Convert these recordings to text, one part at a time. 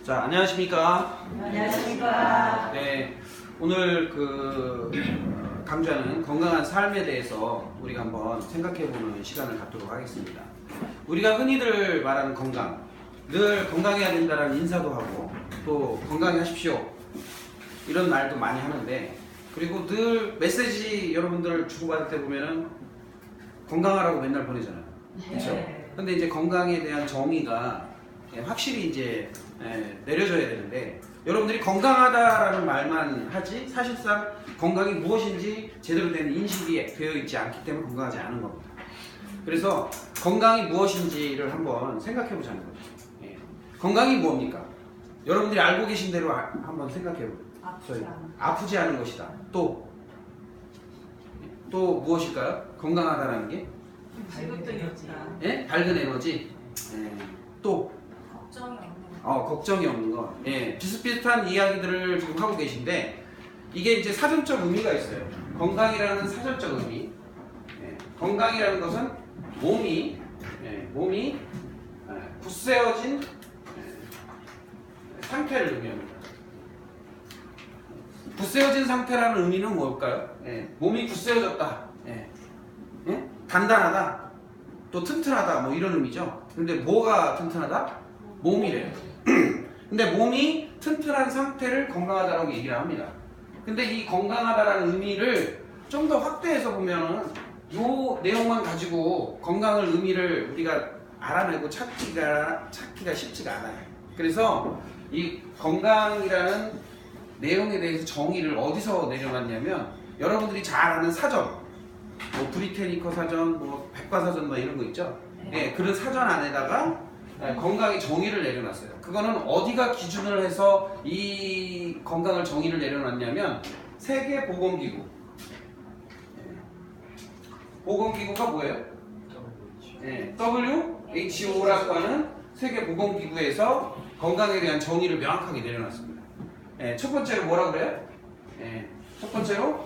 자, 안녕하십니까? 안녕하십니까? 네, 오늘 강좌는 건강한 삶에 대해서 우리가 한번 생각해보는 시간을 갖도록 하겠습니다. 우리가 흔히들 말하는 건강, 늘 건강해야 된다는 인사도 하고 또 건강히 하십시오 이런 말도 많이 하는데, 그리고 늘 메시지 여러분들 주고받을 때 보면은 건강하라고 맨날 보내잖아요. 그렇죠? 근데 이제 건강에 대한 정의가 확실히 이제 내려져야 되는데, 여러분들이 건강하다라는 말만 하지 사실상 건강이 무엇인지 제대로 된 인식이 되어 있지 않기 때문에 건강하지 않은 겁니다. 그래서 건강이 무엇인지를 한번 생각해 보자는 거죠. 건강이 뭡니까? 여러분들이 알고 계신 대로 한번 생각해 보세요. 아프지 않은 것이다. 또 무엇일까요? 건강하다라는 게? 밝은 에너지다. 예? 밝은 에너지. 또 걱정이 없는 거. 비슷비슷한 이야기들을 지금 하고 계신데, 이게 이제 사전적 의미가 있어요. 건강이라는 사전적 의미. 건강이라는 것은 몸이 굳세어진 상태를 의미합니다. 굳세어진 상태라는 의미는 뭘까요? 몸이 굳세어졌다. 단단하다. 또 튼튼하다. 뭐 이런 의미죠. 근데 뭐가 튼튼하다? 몸이래요. 근데 몸이 튼튼한 상태를 건강하다라고 얘기를 합니다. 근데 이 건강하다라는 의미를 좀 더 확대해서 보면은 이 내용만 가지고 건강을 의미를 우리가 알아내고 찾기가 쉽지가 않아요. 그래서 이 건강이라는 내용에 대해서 정의를 어디서 내려놨냐면, 여러분들이 잘 아는 사전, 뭐 브리테니커 사전, 뭐 백과사전 뭐 이런 거 있죠. 그런 사전 안에다가 건강의 정의를 내려놨어요. 그거는 어디가 기준을 해서 이 건강을 정의를 내려놨냐면, 세계보건기구. 보건기구가 뭐예요? WHO라고 하는 세계보건기구에서 건강에 대한 정의를 명확하게 내려놨습니다. 첫 번째로 뭐라 그래요? 첫 번째로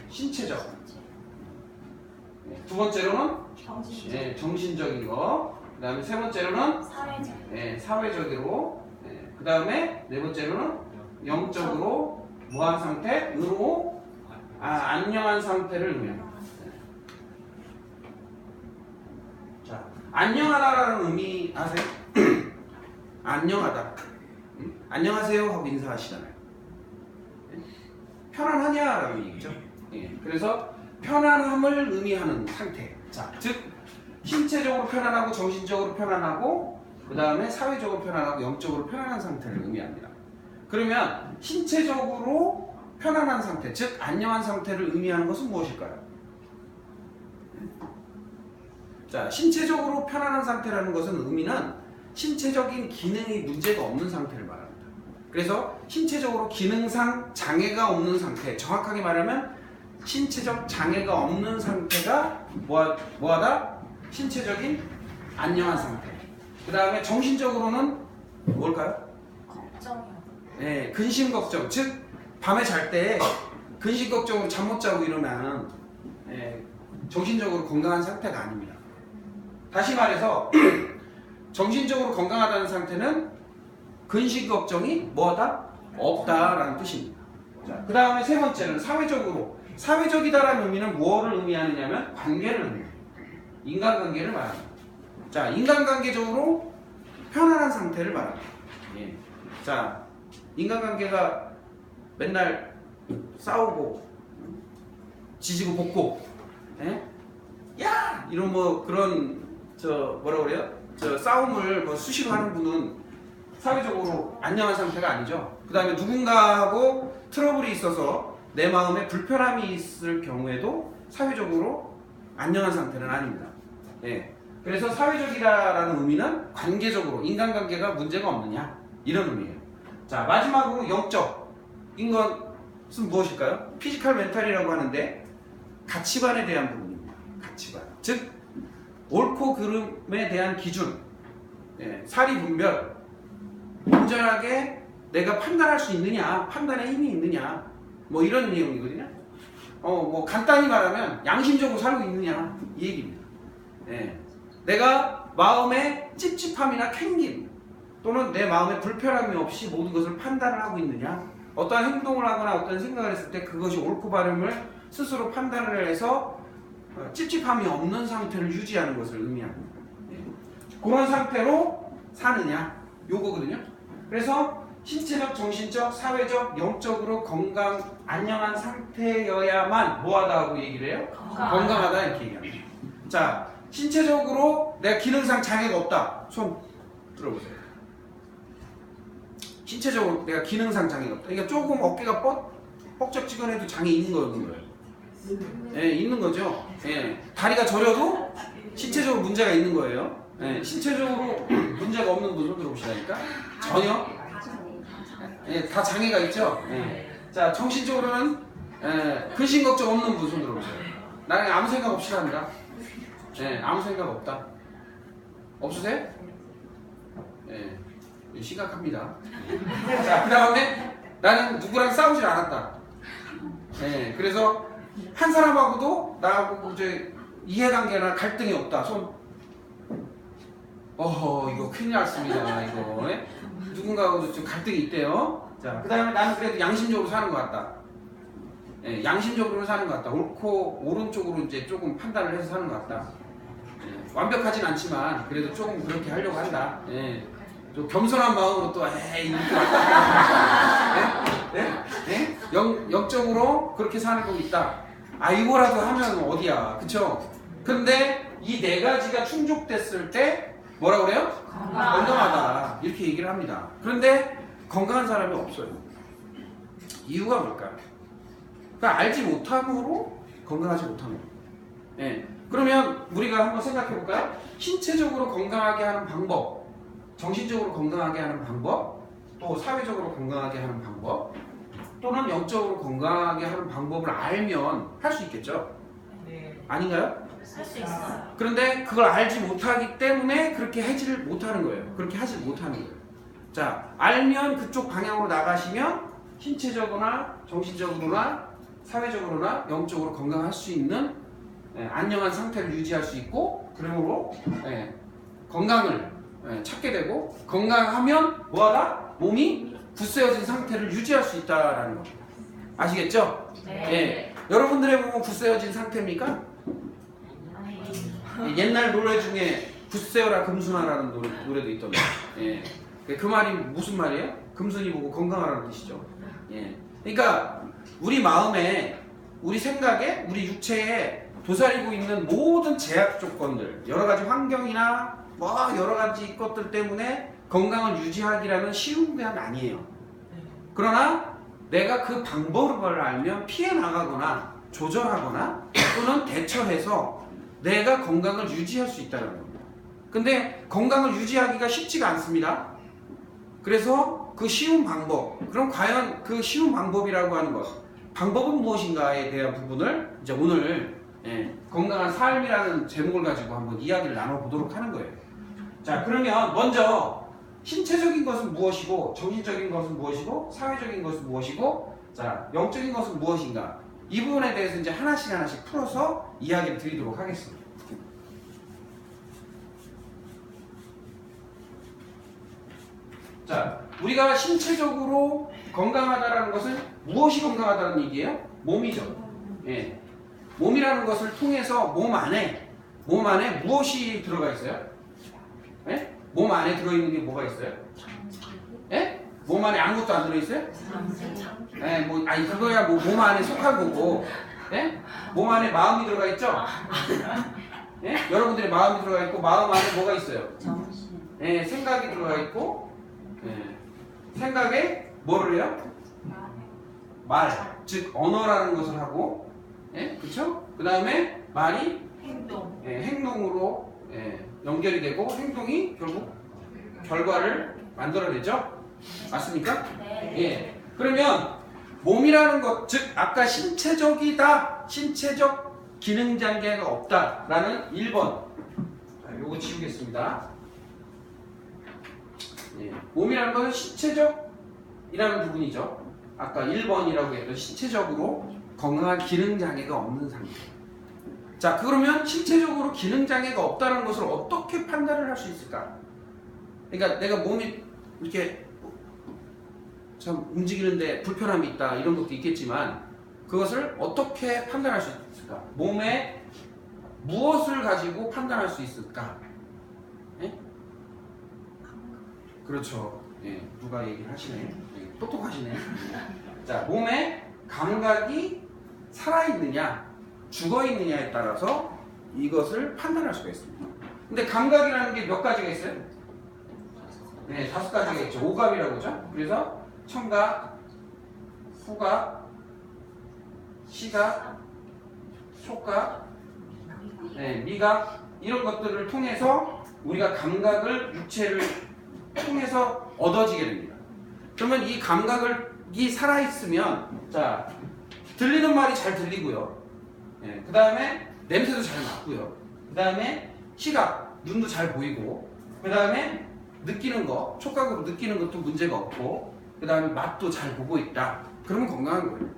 신체적. 두 번째로는 정신적인 거. 그 다음에 세 번째로는 사회적으로. 그 다음에 네 번째로는 영적으로 무한 상태, 안녕한 상태를 의미합니다. 자, 안녕하다라는 의미 아세요? 안녕하다. 안녕하세요 하고 인사하시잖아요. 편안하냐라는 얘기죠. 그래서 편안함을 의미하는 상태. 자, 즉 신체적으로 편안하고 정신적으로 편안하고 그 다음에 사회적으로 편안하고 영적으로 편안한 상태를 의미합니다. 그러면 신체적으로 편안한 상태, 즉 안녕한 상태를 의미하는 것은 무엇일까요? 자, 신체적으로 편안한 상태라는 것은 의미는 신체적인 기능이 문제가 없는 상태를 말합니다. 그래서 신체적으로 기능상 장애가 없는 상태, 정확하게 말하면 신체적 장애가 없는 상태가 뭐하다? 신체적인 안녕한 상태. 그 다음에 정신적으로는 뭘까요? 걱정이요. 근심 걱정. 즉 밤에 잘 때 근심 걱정으로 잠 못 자고 이러면 정신적으로 건강한 상태가 아닙니다. 다시 말해서 정신적으로 건강하다는 상태는 근심 걱정이 뭐하다? 없다라는 뜻입니다. 자, 그 다음에 세 번째는 사회적으로. 사회적이다라는 의미는 무엇을 의미하느냐면 관계를 의미합니다. 인간관계를 말합니다. 자, 인간관계적으로 편안한 상태를 말합니다. 자, 인간관계가 맨날 싸우고 지지고 볶고, 야! 이런 뭐 그런 뭐라 그래요? 싸움을 뭐 수시로 하는 분은 사회적으로 안녕한 상태가 아니죠. 그 다음에 누군가하고 트러블이 있어서 내 마음에 불편함이 있을 경우에도 사회적으로 안녕한 상태는 아닙니다. 그래서 사회적이라는 의미는 관계적으로 인간관계가 문제가 없느냐 이런 의미예요. 자, 마지막으로 영적인 것은 무엇일까요? 피지컬 멘탈이라고 하는데 가치관에 대한 부분입니다. 가치관. 즉 옳고 그름에 대한 기준, 사리 분별, 온전하게 내가 판단할 수 있느냐, 판단에 힘이 있느냐, 뭐 이런 내용이거든요. 뭐 간단히 말하면 양심적으로 살고 있느냐 이 얘기입니다. 내가 마음에 찝찝함이나 캥김, 또는 내 마음에 불편함이 없이 모든 것을 판단을 하고 있느냐? 어떠한 행동을 하거나 어떤 생각을 했을 때 그것이 옳고 바름을 스스로 판단을 해서 찝찝함이 없는 상태를 유지하는 것을 의미합니다. 그런 상태로 사느냐? 요거거든요. 그래서 신체적, 정신적, 사회적, 영적으로 건강, 안녕한 상태여야만 뭐하다 하고 얘기를 해요? 건강하다 이렇게 얘기합니다. 자, 신체적으로 내가 기능상 장애가 없다. 손 들어보세요. 신체적으로 내가 기능상 장애가 없다. 그러니까 조금 어깨가 뻑적지근해도 장애 있는 거예요. 예, 있는 거죠. 예, 다리가 저려도 신체적으로 문제가 있는 거예요. 예, 신체적으로 문제가 없는 분 손 들어보시라니까. 전혀. 예, 다 장애가 있죠. 예. 자, 정신적으로는 근심 걱정 없는 분 손 들어보세요. 나는 아무 생각 없이 산다. 예, 아무 생각 없다. 없으세요? 예, 심각합니다. 자, 그 다음에 나는 누구랑 싸우질 않았다. 예, 그래서 한 사람하고도 나하고 이제 이해관계나 갈등이 없다. 손. 이거 큰일 났습니다. 이거. 예? 누군가하고도 좀 갈등이 있대요. 자, 그 다음에 나는 그래도 양심적으로 사는 것 같다. 예, 양심적으로 사는 것 같다. 옳고 오른쪽으로 이제 조금 판단을 해서 사는 것 같다. 예, 완벽하진 않지만 그래도 조금 그렇게 하려고 한다. 예, 좀 겸손한 마음으로 또 이렇게 왔다. 예? 예? 영적으로 그렇게 사는 거 있다. 이거라도 하면 어디야, 그쵸? 근데 이 네 가지가 충족됐을 때 뭐라 그래요? 건강하다 이렇게 얘기를 합니다. 그런데 건강한 사람이 없어요. 이유가 뭘까요? 그러니까 알지 못함으로 건강하지 못하는 거예요. 예. 그러면 우리가 한번 생각해 볼까요? 신체적으로 건강하게 하는 방법, 정신적으로 건강하게 하는 방법, 또 사회적으로 건강하게 하는 방법, 또는 영적으로 건강하게 하는 방법을 알면 할 수 있겠죠? 네. 아닌가요? 할 수 있어요. 그런데 그걸 알지 못하기 때문에 그렇게 하지를 못하는 거예요. 그렇게 하지 못하는 거예요. 자, 알면 그쪽 방향으로 나가시면 신체적으로나 정신적으로나 사회적으로나 영적으로 건강할 수 있는 안녕한 상태를 유지할 수 있고, 그러므로 건강을 찾게 되고, 건강하면 뭐하다? 몸이 굳세어진 상태를 유지할 수 있다라는 거. 아시겠죠? 네. 예. 여러분들의 몸은 굳세어진 상태입니까? 옛날 노래 중에 굳세어라 금순아라는 노래도 있던데. 예. 그 말이 무슨 말이에요? 금순이 보고 건강하라는 뜻이죠. 예. 그러니까 우리 마음에, 우리 생각에, 우리 육체에 도사리고 있는 모든 제약 조건들, 여러 가지 환경이나 뭐 여러 가지 것들 때문에 건강을 유지하기라는 쉬운 게 아니에요. 그러나 내가 그 방법을 알면 피해 나가거나 조절하거나 또는 대처해서 내가 건강을 유지할 수 있다는 겁니다. 근데 건강을 유지하기가 쉽지가 않습니다. 그래서 그 쉬운 방법, 그럼 과연 그 쉬운 방법이라고 하는 것, 방법은 무엇인가에 대한 부분을 이제 오늘 건강한 삶이라는 제목을 가지고 한번 이야기를 나눠보도록 하는 거예요. 자, 그러면 먼저 신체적인 것은 무엇이고, 정신적인 것은 무엇이고, 사회적인 것은 무엇이고, 자, 영적인 것은 무엇인가, 이 부분에 대해서 이제 하나씩 풀어서 이야기를 드리도록 하겠습니다. 자, 우리가 신체적으로 건강하다라는 것은 무엇이 건강하다는 얘기예요? 몸이죠. 예. 몸이라는 것을 통해서 몸 안에 무엇이 들어가 있어요? 예? 몸 안에 들어있는 게 뭐가 있어요? 예? 몸 안에 아무것도 안 들어있어요? 예, 그거야 몸 안에 속한 거고. 예? 몸 안에 마음이 들어가 있죠? 예? 여러분들의 마음이 들어가 있고, 마음 안에 뭐가 있어요? 예, 생각이 들어가 있고, 예. 생각에 뭐를 해요? 말, 즉 언어라는 것을 하고, 예? 그쵸? 그 다음에 말이 행동으로 연결이 되고, 행동이 결국 결과를 만들어내죠? 맞습니까? 네. 예. 그러면 몸이라는 것, 즉 아까 신체적이다, 신체적 기능 장애가 없다라는 1번. 자, 요거 지우겠습니다. 예. 몸이라는 것은 신체적이라는 부분이죠. 아까 1번이라고 했던 신체적으로 건강한 기능 장애가 없는 상태. 자, 그러면 신체적으로 기능 장애가 없다는 것을 어떻게 판단을 할 수 있을까? 그러니까 내가 몸이 이렇게 참 움직이는데 불편함이 있다 이런 것도 있겠지만 그것을 어떻게 판단할 수 있을까? 몸에 무엇을 가지고 판단할 수 있을까? 예? 그렇죠. 예, 누가 얘기를 하시네. 예, 똑똑하시네. 자, 몸에 감각이 살아있느냐, 죽어있느냐에 따라서 이것을 판단할 수가 있습니다. 근데 감각이라는 게 몇 가지가 있어요? 네, 5가지가 있죠. 오감이라고 하죠. 그래서 청각, 후각, 시각, 촉각, 네, 미각 이런 것들을 통해서 우리가 감각을 육체를 통해서 얻어지게 됩니다. 그러면 이 감각이 살아있으면 자 들리는 말이 잘 들리고요. 네, 그 다음에 냄새도 잘 맡고요. 그 다음에 시각, 눈도 잘 보이고 그 다음에 느끼는 거, 촉각으로 느끼는 것도 문제가 없고 그 다음에 맛도 잘 보고 있다. 그러면 건강한 거예요.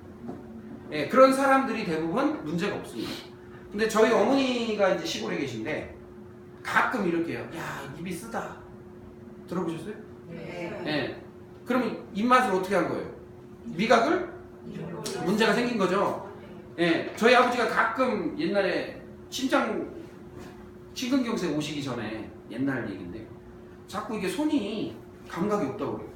예, 그런 사람들이 대부분 문제가 없습니다. 근데 저희 어머니가 이제 시골에 계신데 가끔 이렇게 해요. 야, 입이 쓰다. 들어보셨어요? 네. 예. 그럼 입맛을 어떻게 한 거예요? 미각을 문제가 생긴 거죠. 예. 저희 아버지가 가끔 옛날에 심근경색 오시기 전에 옛날 얘기인데 자꾸 이게 손이 감각이 없다고 그래요.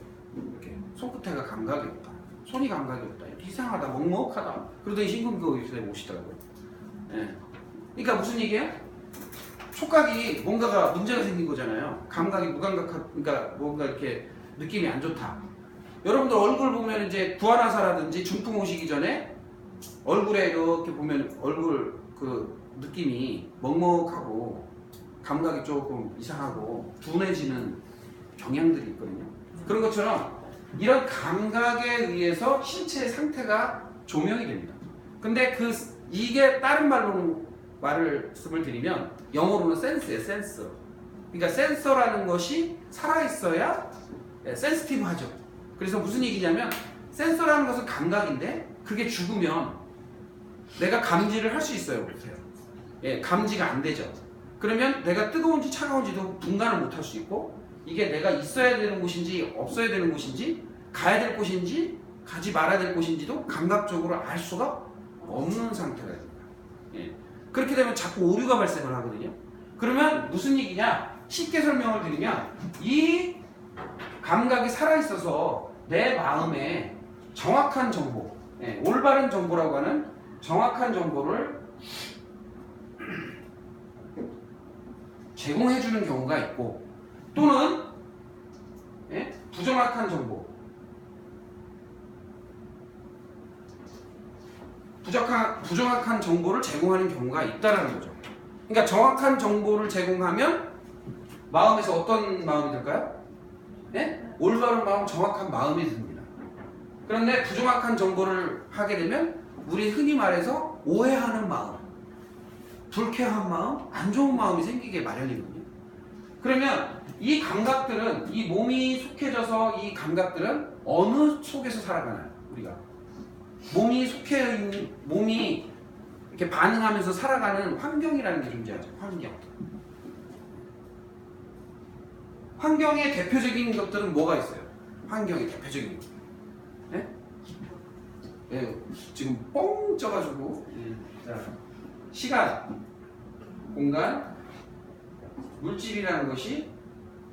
이렇게 손끝에가 감각이 없다. 손이 감각이 없다. 이상하다. 먹먹하다. 그러더니 심근경색에 오시더라고요. 예. 그러니까 무슨 얘기예요? 촉각이 뭔가가 문제가 생긴 거잖아요. 감각이 그러니까 뭔가 이렇게 느낌이 안 좋다. 여러분들 얼굴 보면 이제 구안화사라든지 중풍 오시기 전에 얼굴에 이렇게 보면 얼굴 그 느낌이 먹먹하고 감각이 조금 이상하고 둔해지는 경향들이 있거든요. 그런 것처럼 이런 감각에 의해서 신체의 상태가 조명이 됩니다. 근데 이게 다른 말씀을 드리면 영어로는 센스예요, 센서. 그러니까 센서라는 것이 살아있어야 센스티브하죠. 그래서 무슨 얘기냐면 센서라는 것은 감각인데 그게 죽으면 내가 감지를 할 수 있어요. 보세요. 예, 감지가 안 되죠. 그러면 내가 뜨거운지 차가운지도 분간을 못 할 수 있고 이게 내가 있어야 되는 곳인지 없어야 되는 곳인지 가야 될 곳인지 가지 말아야 될 곳인지도 감각적으로 알 수가 없는 상태가 됩니다. 예. 그렇게 되면 자꾸 오류가 발생을 하거든요. 그러면 무슨 얘기냐? 쉽게 설명을 드리면 이 감각이 살아있어서 내 마음에 정확한 정보, 예, 올바른 정보라고 하는 정확한 정보를 제공해주는 경우가 있고 또는 예, 부정확한 정보, 부정확한 정보를 제공하는 경우가 있다는 거죠. 그러니까 정확한 정보를 제공하면 마음에서 어떤 마음이 들까요? 네? 올바른 마음, 정확한 마음이 듭니다. 그런데 부정확한 정보를 하게 되면 우리 흔히 말해서 오해하는 마음, 불쾌한 마음, 안 좋은 마음이 생기게 마련이거든요. 그러면 이 감각들은 이 몸이 속해져서 이 감각들은 어느 속에서 살아가나요? 우리가 몸이 속해 있는 몸이 이렇게 반응하면서 살아가는 환경이라는 게 존재하죠. 환경의 대표적인 것들은 뭐가 있어요? 환경의 대표적인 것. 네? 네, 지금 뻥 쪄가지고 자, 시간, 공간, 물질이라는 것이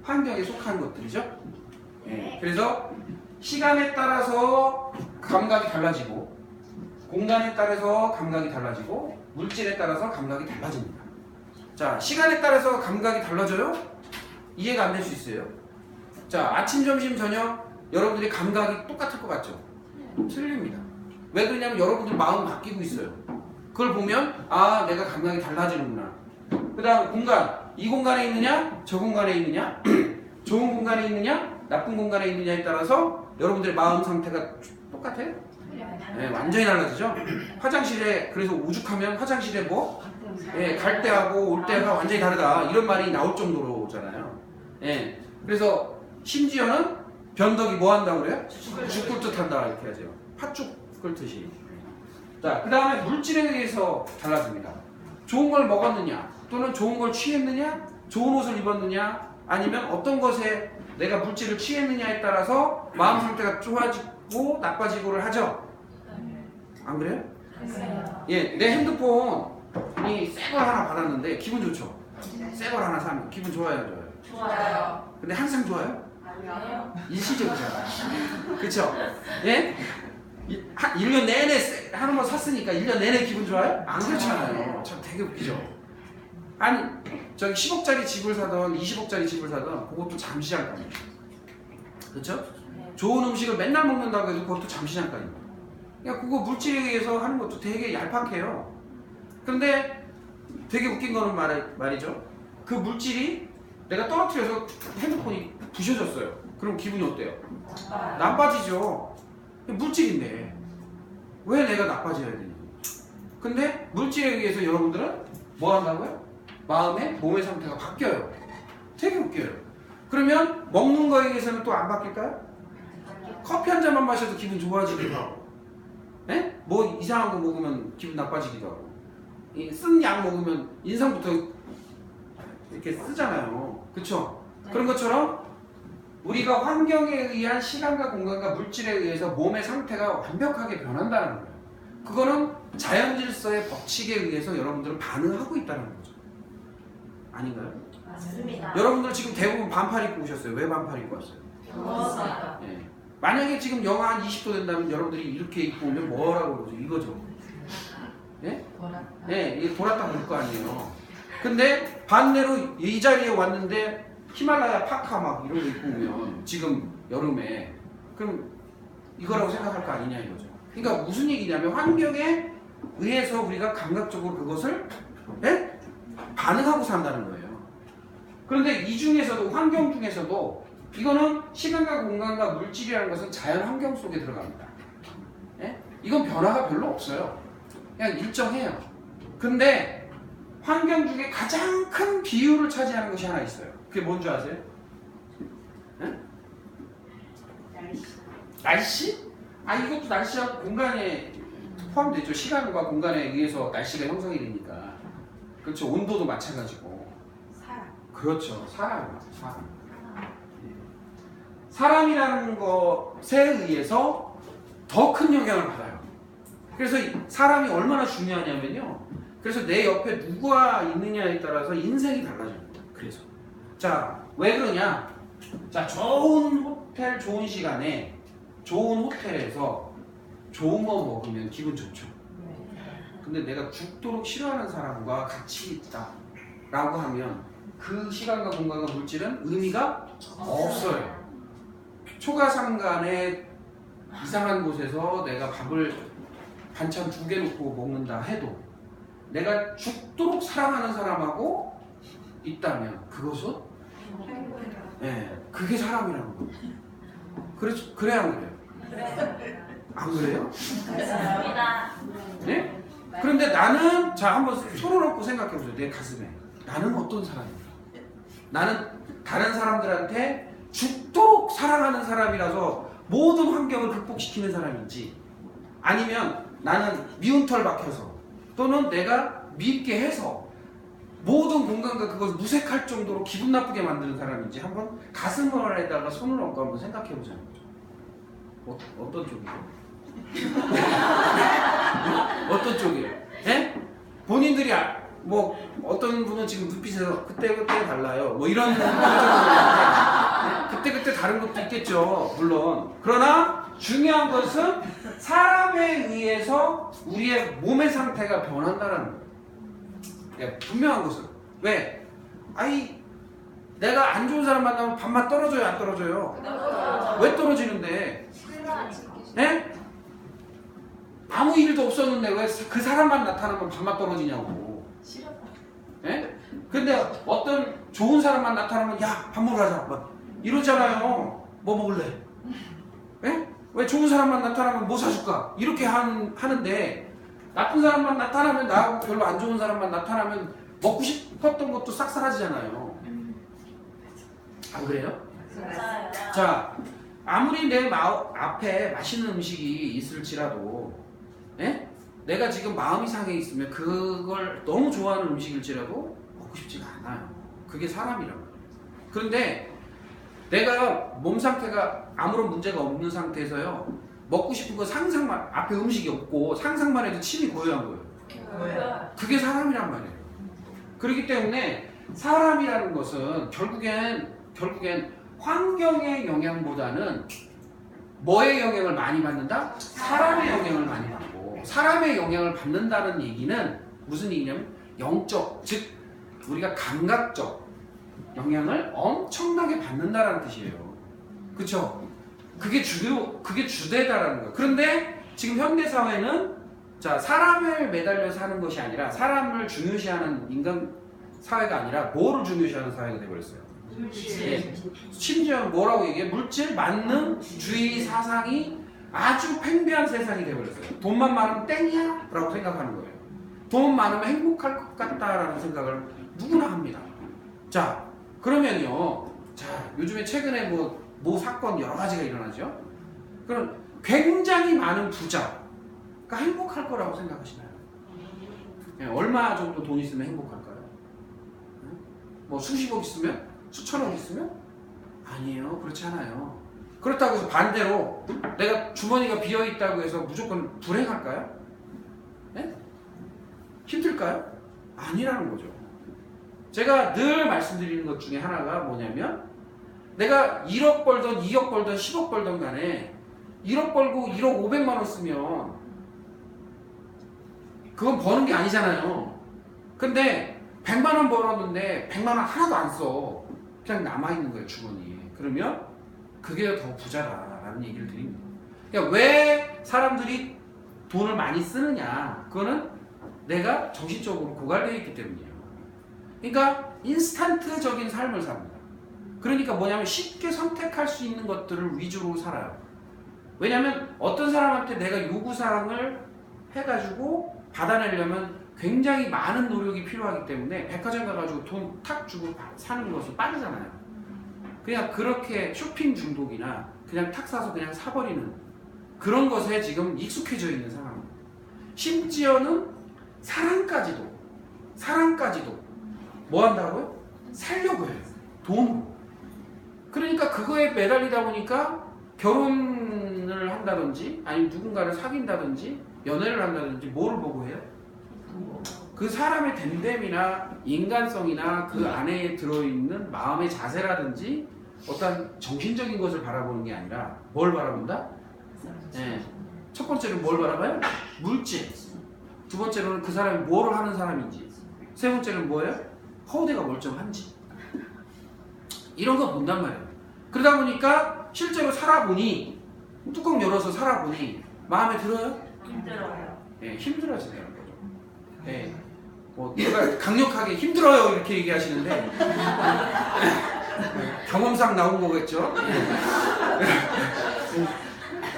환경에 속한 것들이죠. 네, 그래서 시간에 따라서 감각이 달라지고 공간에 따라서 감각이 달라지고 물질에 따라서 감각이 달라집니다. 자, 시간에 따라서 감각이 달라져요? 이해가 안 될 수 있어요. 자, 아침, 점심, 저녁 여러분들이 감각이 똑같을 것 같죠? 틀립니다. 왜 그러냐면 여러분들 마음 바뀌고 있어요. 그걸 보면 아, 내가 감각이 달라지는구나. 그 다음 공간, 이 공간에 있느냐 저 공간에 있느냐 좋은 공간에 있느냐 나쁜 공간에 있느냐에 따라서 여러분들의 마음 상태가 똑같아요? 네, 완전히 달라지죠? 화장실에 그래서 오죽하면 화장실에 뭐 갈 때하고 올 때가 완전히 다르다 이런 말이 나올 정도로잖아요. 예, 그래서 심지어는 변덕이 뭐 한다고 그래요? 죽 끓듯 한다 이렇게 하죠. 팥죽 끓듯이. 자, 그 다음에 물질에 의해서 달라집니다. 좋은 걸 먹었느냐 또는 좋은 걸 취했느냐 좋은 옷을 입었느냐 아니면 어떤 것에 내가 물질을 취했느냐에 따라서 마음 상태가 좋아지고 나빠지고를 하죠. 안 그래요? 예, 내 핸드폰이 새 걸 하나 받았는데 기분 좋죠. 새 걸 하나 사면 기분 좋아요, 안 좋아요? 좋아요. 근데 항상 좋아요? 아니요. 일시적이잖아요. 그쵸? 예? 1년 내내 하는 거 샀으니까 1년 내내 기분 좋아요? 안 그렇잖아요. 참 되게 웃기죠. 아니, 저기 10억짜리 집을 사던 20억짜리 집을 사던 그것도 잠시 잠깐입니다. 그렇죠? 좋은 음식을 맨날 먹는다고 해도 그것도 잠시 잠깐입니다. 그러니까 그거 물질에 의해서 하는 것도 되게 얄팍해요. 근데 되게 웃긴 거는 말이죠. 그 물질이 내가 떨어뜨려서 핸드폰이 부셔졌어요. 그럼 기분이 어때요? 나빠지죠. 물질인데 왜 내가 나빠져야 되니? 근데 물질에 의해서 여러분들은 뭐 한다고요? 몸의 상태가 바뀌어요. 되게 웃겨요. 그러면 먹는 거에 의해서는 또 안 바뀔까요? 커피 한 잔만 마셔도 기분 좋아지기도 하고, 네? 뭐 이상한 거 먹으면 기분 나빠지기도 하고, 쓴 약 먹으면 인상부터 이렇게 쓰잖아요. 그쵸? 그런 것처럼 우리가 환경에 의한 시간과 공간과 물질에 의해서 몸의 상태가 완벽하게 변한다는 거예요. 그거는 자연 질서의 법칙에 의해서 여러분들은 반응하고 있다는 거죠. 아닌가요? 맞습니다. 여러분들 지금 대부분 반팔 입고 오셨어요. 왜 반팔 입고 왔어요? 더웠어요. 예. 만약에 지금 영하 한 20도 된다면 여러분들이 이렇게 입고 오면 뭐라고 그러죠? 이거죠. 예? 예, 이게 돌았다 그럴 거 아니에요. 근데 반대로 이 자리에 왔는데 히말라야 파카 막 이런 거 입고 오면 지금 여름에 그럼 이거라고 생각할 거 아니냐 이거죠. 그러니까 무슨 얘기냐면 환경에 의해서 우리가 감각적으로 그것을 예? 반응하고 산다는 거예요. 그런데 이 중에서도 환경 중에서도 이거는 시간과 공간과 물질이라는 것은 자연 환경 속에 들어갑니다. 예? 이건 변화가 별로 없어요. 그냥 일정해요. 근데 환경 중에 가장 큰 비율을 차지하는 것이 하나 있어요. 그게 뭔지 아세요? 예? 날씨? 이것도 날씨와 공간에 포함되죠. 시간과 공간에 의해서 날씨가 형성이 되니까. 그렇죠. 온도도 마찬가지고. 그렇죠. 사람. 사람이라는 것에 의해서 더 큰 영향을 받아요. 그래서 사람이 얼마나 중요하냐면요. 그래서 내 옆에 누가 있느냐에 따라서 인생이 달라집니다. 그래서 자, 왜 그러냐? 자, 좋은 호텔, 좋은 시간에 좋은 호텔에서 좋은 거 먹으면 기분 좋죠. 근데 내가 죽도록 싫어하는 사람과 같이 있다라고 하면 그 시간과 공간과 물질은 의미가 없어요. 초가상간에 이상한 곳에서 내가 반찬 2개 놓고 먹는다 해도 내가 죽도록 사랑하는 사람하고 있다면 그것은 그게 사람이라는 거예요. 그래야 안 그래요? 안 그래요? 맞습니다. 네? 그런데 나는 한번 손을 얹고 생각해 보세요. 내 가슴에 나는 어떤 사람인가? 나는 다른 사람들한테 죽도록 사랑하는 사람이라서 모든 환경을 극복시키는 사람인지, 아니면 나는 미운 털 박혀서 또는 내가 밉게 해서 모든 공간과 그것을 무색할 정도로 기분 나쁘게 만드는 사람인지 한번 가슴에다가 손을 얹고 한번 생각해 보자는 거죠. 어떤 쪽이죠? 어떤 쪽이에요? 예? 본인들이 뭐 어떤 분은 지금 눈빛에서 그때 달라요. 뭐 이런 그때 다른 것도 있겠죠. 물론. 그러나 중요한 것은 사람에 의해서 우리의 몸의 상태가 변한다는 거예요. 예, 분명한 것은. 왜? 내가 안 좋은 사람 만나면 밥맛 떨어져요, 안 떨어져요? 왜 떨어지는데? 예? 아무 일도 없었는데 왜 그 사람만 나타나면 밥맛 떨어지냐고. 예? 근데 어떤 좋은 사람만 나타나면 야, 밥 먹으러 가자. 막 이러잖아요. 뭐 먹을래? 예? 왜 좋은 사람만 나타나면 뭐 사줄까? 이렇게 하는데 나쁜 사람만 나타나면, 나하고 별로 안 좋은 사람만 나타나면 먹고 싶었던 것도 싹 사라지잖아요. 안 그래요? 맞아요. 자, 아무리 내 앞에 맛있는 음식이 있을지라도, 예? 내가 지금 마음이 상해 있으면 그걸 너무 좋아하는 음식일지라도 먹고 싶지가 않아요. 그게 사람이란 말이에요. 그런데 내가 몸 상태가 아무런 문제가 없는 상태에서요. 먹고 싶은 거 상상만, 앞에 음식이 없고 상상만 해도 침이 고요한 거예요. 그게 사람이란 말이에요. 그렇기 때문에 사람이라는 것은 결국엔 환경의 영향보다는 뭐의 영향을 많이 받는다? 사람의 영향을 많이 받고, 사람의 영향을 받는다는 얘기는 무슨 얘기냐면 영적, 즉 우리가 감각적 영향을 엄청나게 받는다라는 뜻이에요. 그렇죠? 그게 주되다라는 거예요. 그런데 지금 현대 사회는 자, 사람을 매달려 사는 것이 아니라 사람을 중요시하는 인간 사회가 아니라 뭐를 중요시하는 사회가 되어버렸어요. 예. 심지어 뭐라고 얘기해? 물질, 만능, 주의 사상이 아주 팽배한 세상이 되어버렸어요. 돈만 많으면 땡이야? 라고 생각하는 거예요. 돈 많으면 행복할 것 같다라는 생각을 누구나 합니다. 자, 그러면요. 자, 요즘에 최근에 뭐 사건 여러 가지가 일어나죠? 그럼 굉장히 많은 부자가 행복할 거라고 생각하시나요? 예, 얼마 정도 돈 있으면 행복할까요? 뭐 수십억 있으면? 수천억 있으면? 아니에요. 그렇지 않아요. 그렇다고 해서 반대로 내가 주머니가 비어있다고 해서 무조건 불행할까요? 네? 힘들까요? 아니라는 거죠. 제가 늘 말씀드리는 것 중에 하나가 뭐냐면 내가 1억 벌던 2억 벌던 10억 벌던 간에 1억 벌고 1억 500만 원 쓰면 그건 버는 게 아니잖아요. 근데 100만 원 벌었는데 100만 원 하나도 안 써. 그냥 남아있는 거예요, 주머니에. 그러면 그게 더 부자다라는 얘기를 드립니다. 그러니까 왜 사람들이 돈을 많이 쓰느냐? 그거는 내가 정신적으로 고갈되어 있기 때문이에요. 그러니까 인스턴트적인 삶을 삽니다. 그러니까 뭐냐면 쉽게 선택할 수 있는 것들을 위주로 살아요. 왜냐면 어떤 사람한테 내가 요구사항을 해가지고 받아내려면 굉장히 많은 노력이 필요하기 때문에 백화점 가가지고 돈 탁 주고 사는 것이 빠르잖아요. 그냥 그렇게 쇼핑 중독이나 그냥 탁 사서 그냥 사버리는 그런 것에 지금 익숙해져 있는 상황입니다. 심지어는 사랑까지도 뭐 한다고요? 살려고 해요. 돈으로. 그러니까 그거에 매달리다 보니까 결혼을 한다든지 아니면 누군가를 사귄다든지 연애를 한다든지 뭐를 보고 해요? 그 사람의 됨됨이나 인간성이나 그 안에 들어있는 마음의 자세라든지 어떤 정신적인 것을 바라보는 게 아니라 뭘 바라본다? 네. 첫 번째는 뭘 바라봐요? 물질. 두 번째로는 그 사람이 뭘 하는 사람인지. 세 번째는 뭐예요? 허우대가 멀쩡한지. 이런 거 본단 말이에요. 그러다 보니까 실제로 살아보니 뚜껑 열어서 살아보니 마음에 들어요? 힘들어요. 네, 힘들어지네요. 네. 뭐 내가 강력하게 힘들어요 이렇게 얘기하시는데 경험상 나온 거겠죠.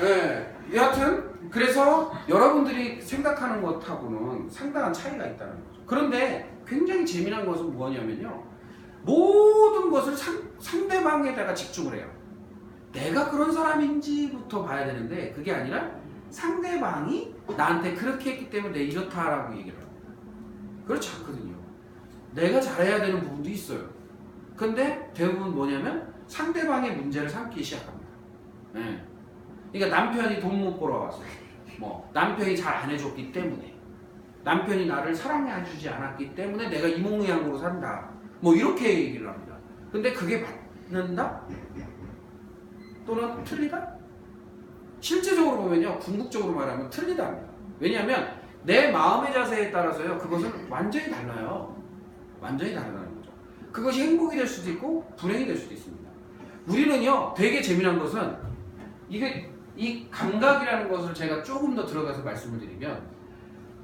네. 여하튼 그래서 여러분들이 생각하는 것하고는 상당한 차이가 있다는 거죠. 그런데 굉장히 재미난 것은 뭐냐면요, 모든 것을 상대방에다가 집중을 해요. 내가 그런 사람인지부터 봐야 되는데 그게 아니라 상대방이 나한테 그렇게 했기 때문에 내 이렇다라고 얘기를 해요. 그렇지 않거든요. 내가 잘해야 되는 부분도 있어요. 근데 대부분 뭐냐면 상대방의 문제를 삼기 시작합니다. 네. 그러니까 남편이 돈 못 벌어와서 뭐 남편이 잘 안 해줬기 때문에 남편이 나를 사랑해주지 않았기 때문에 내가 이몽양으로 산다. 뭐 이렇게 얘기를 합니다. 근데 그게 맞는다? 또는 틀리다? 실제적으로 보면요, 궁극적으로 말하면 틀리다 합니다. 왜냐하면 내 마음의 자세에 따라서요, 그것은 완전히 달라요. 완전히 다르다는 거죠. 그것이 행복이 될 수도 있고 불행이 될 수도 있습니다. 우리는요, 되게 재미난 것은 이 감각이라는 것을 제가 조금 더 들어가서 말씀을 드리면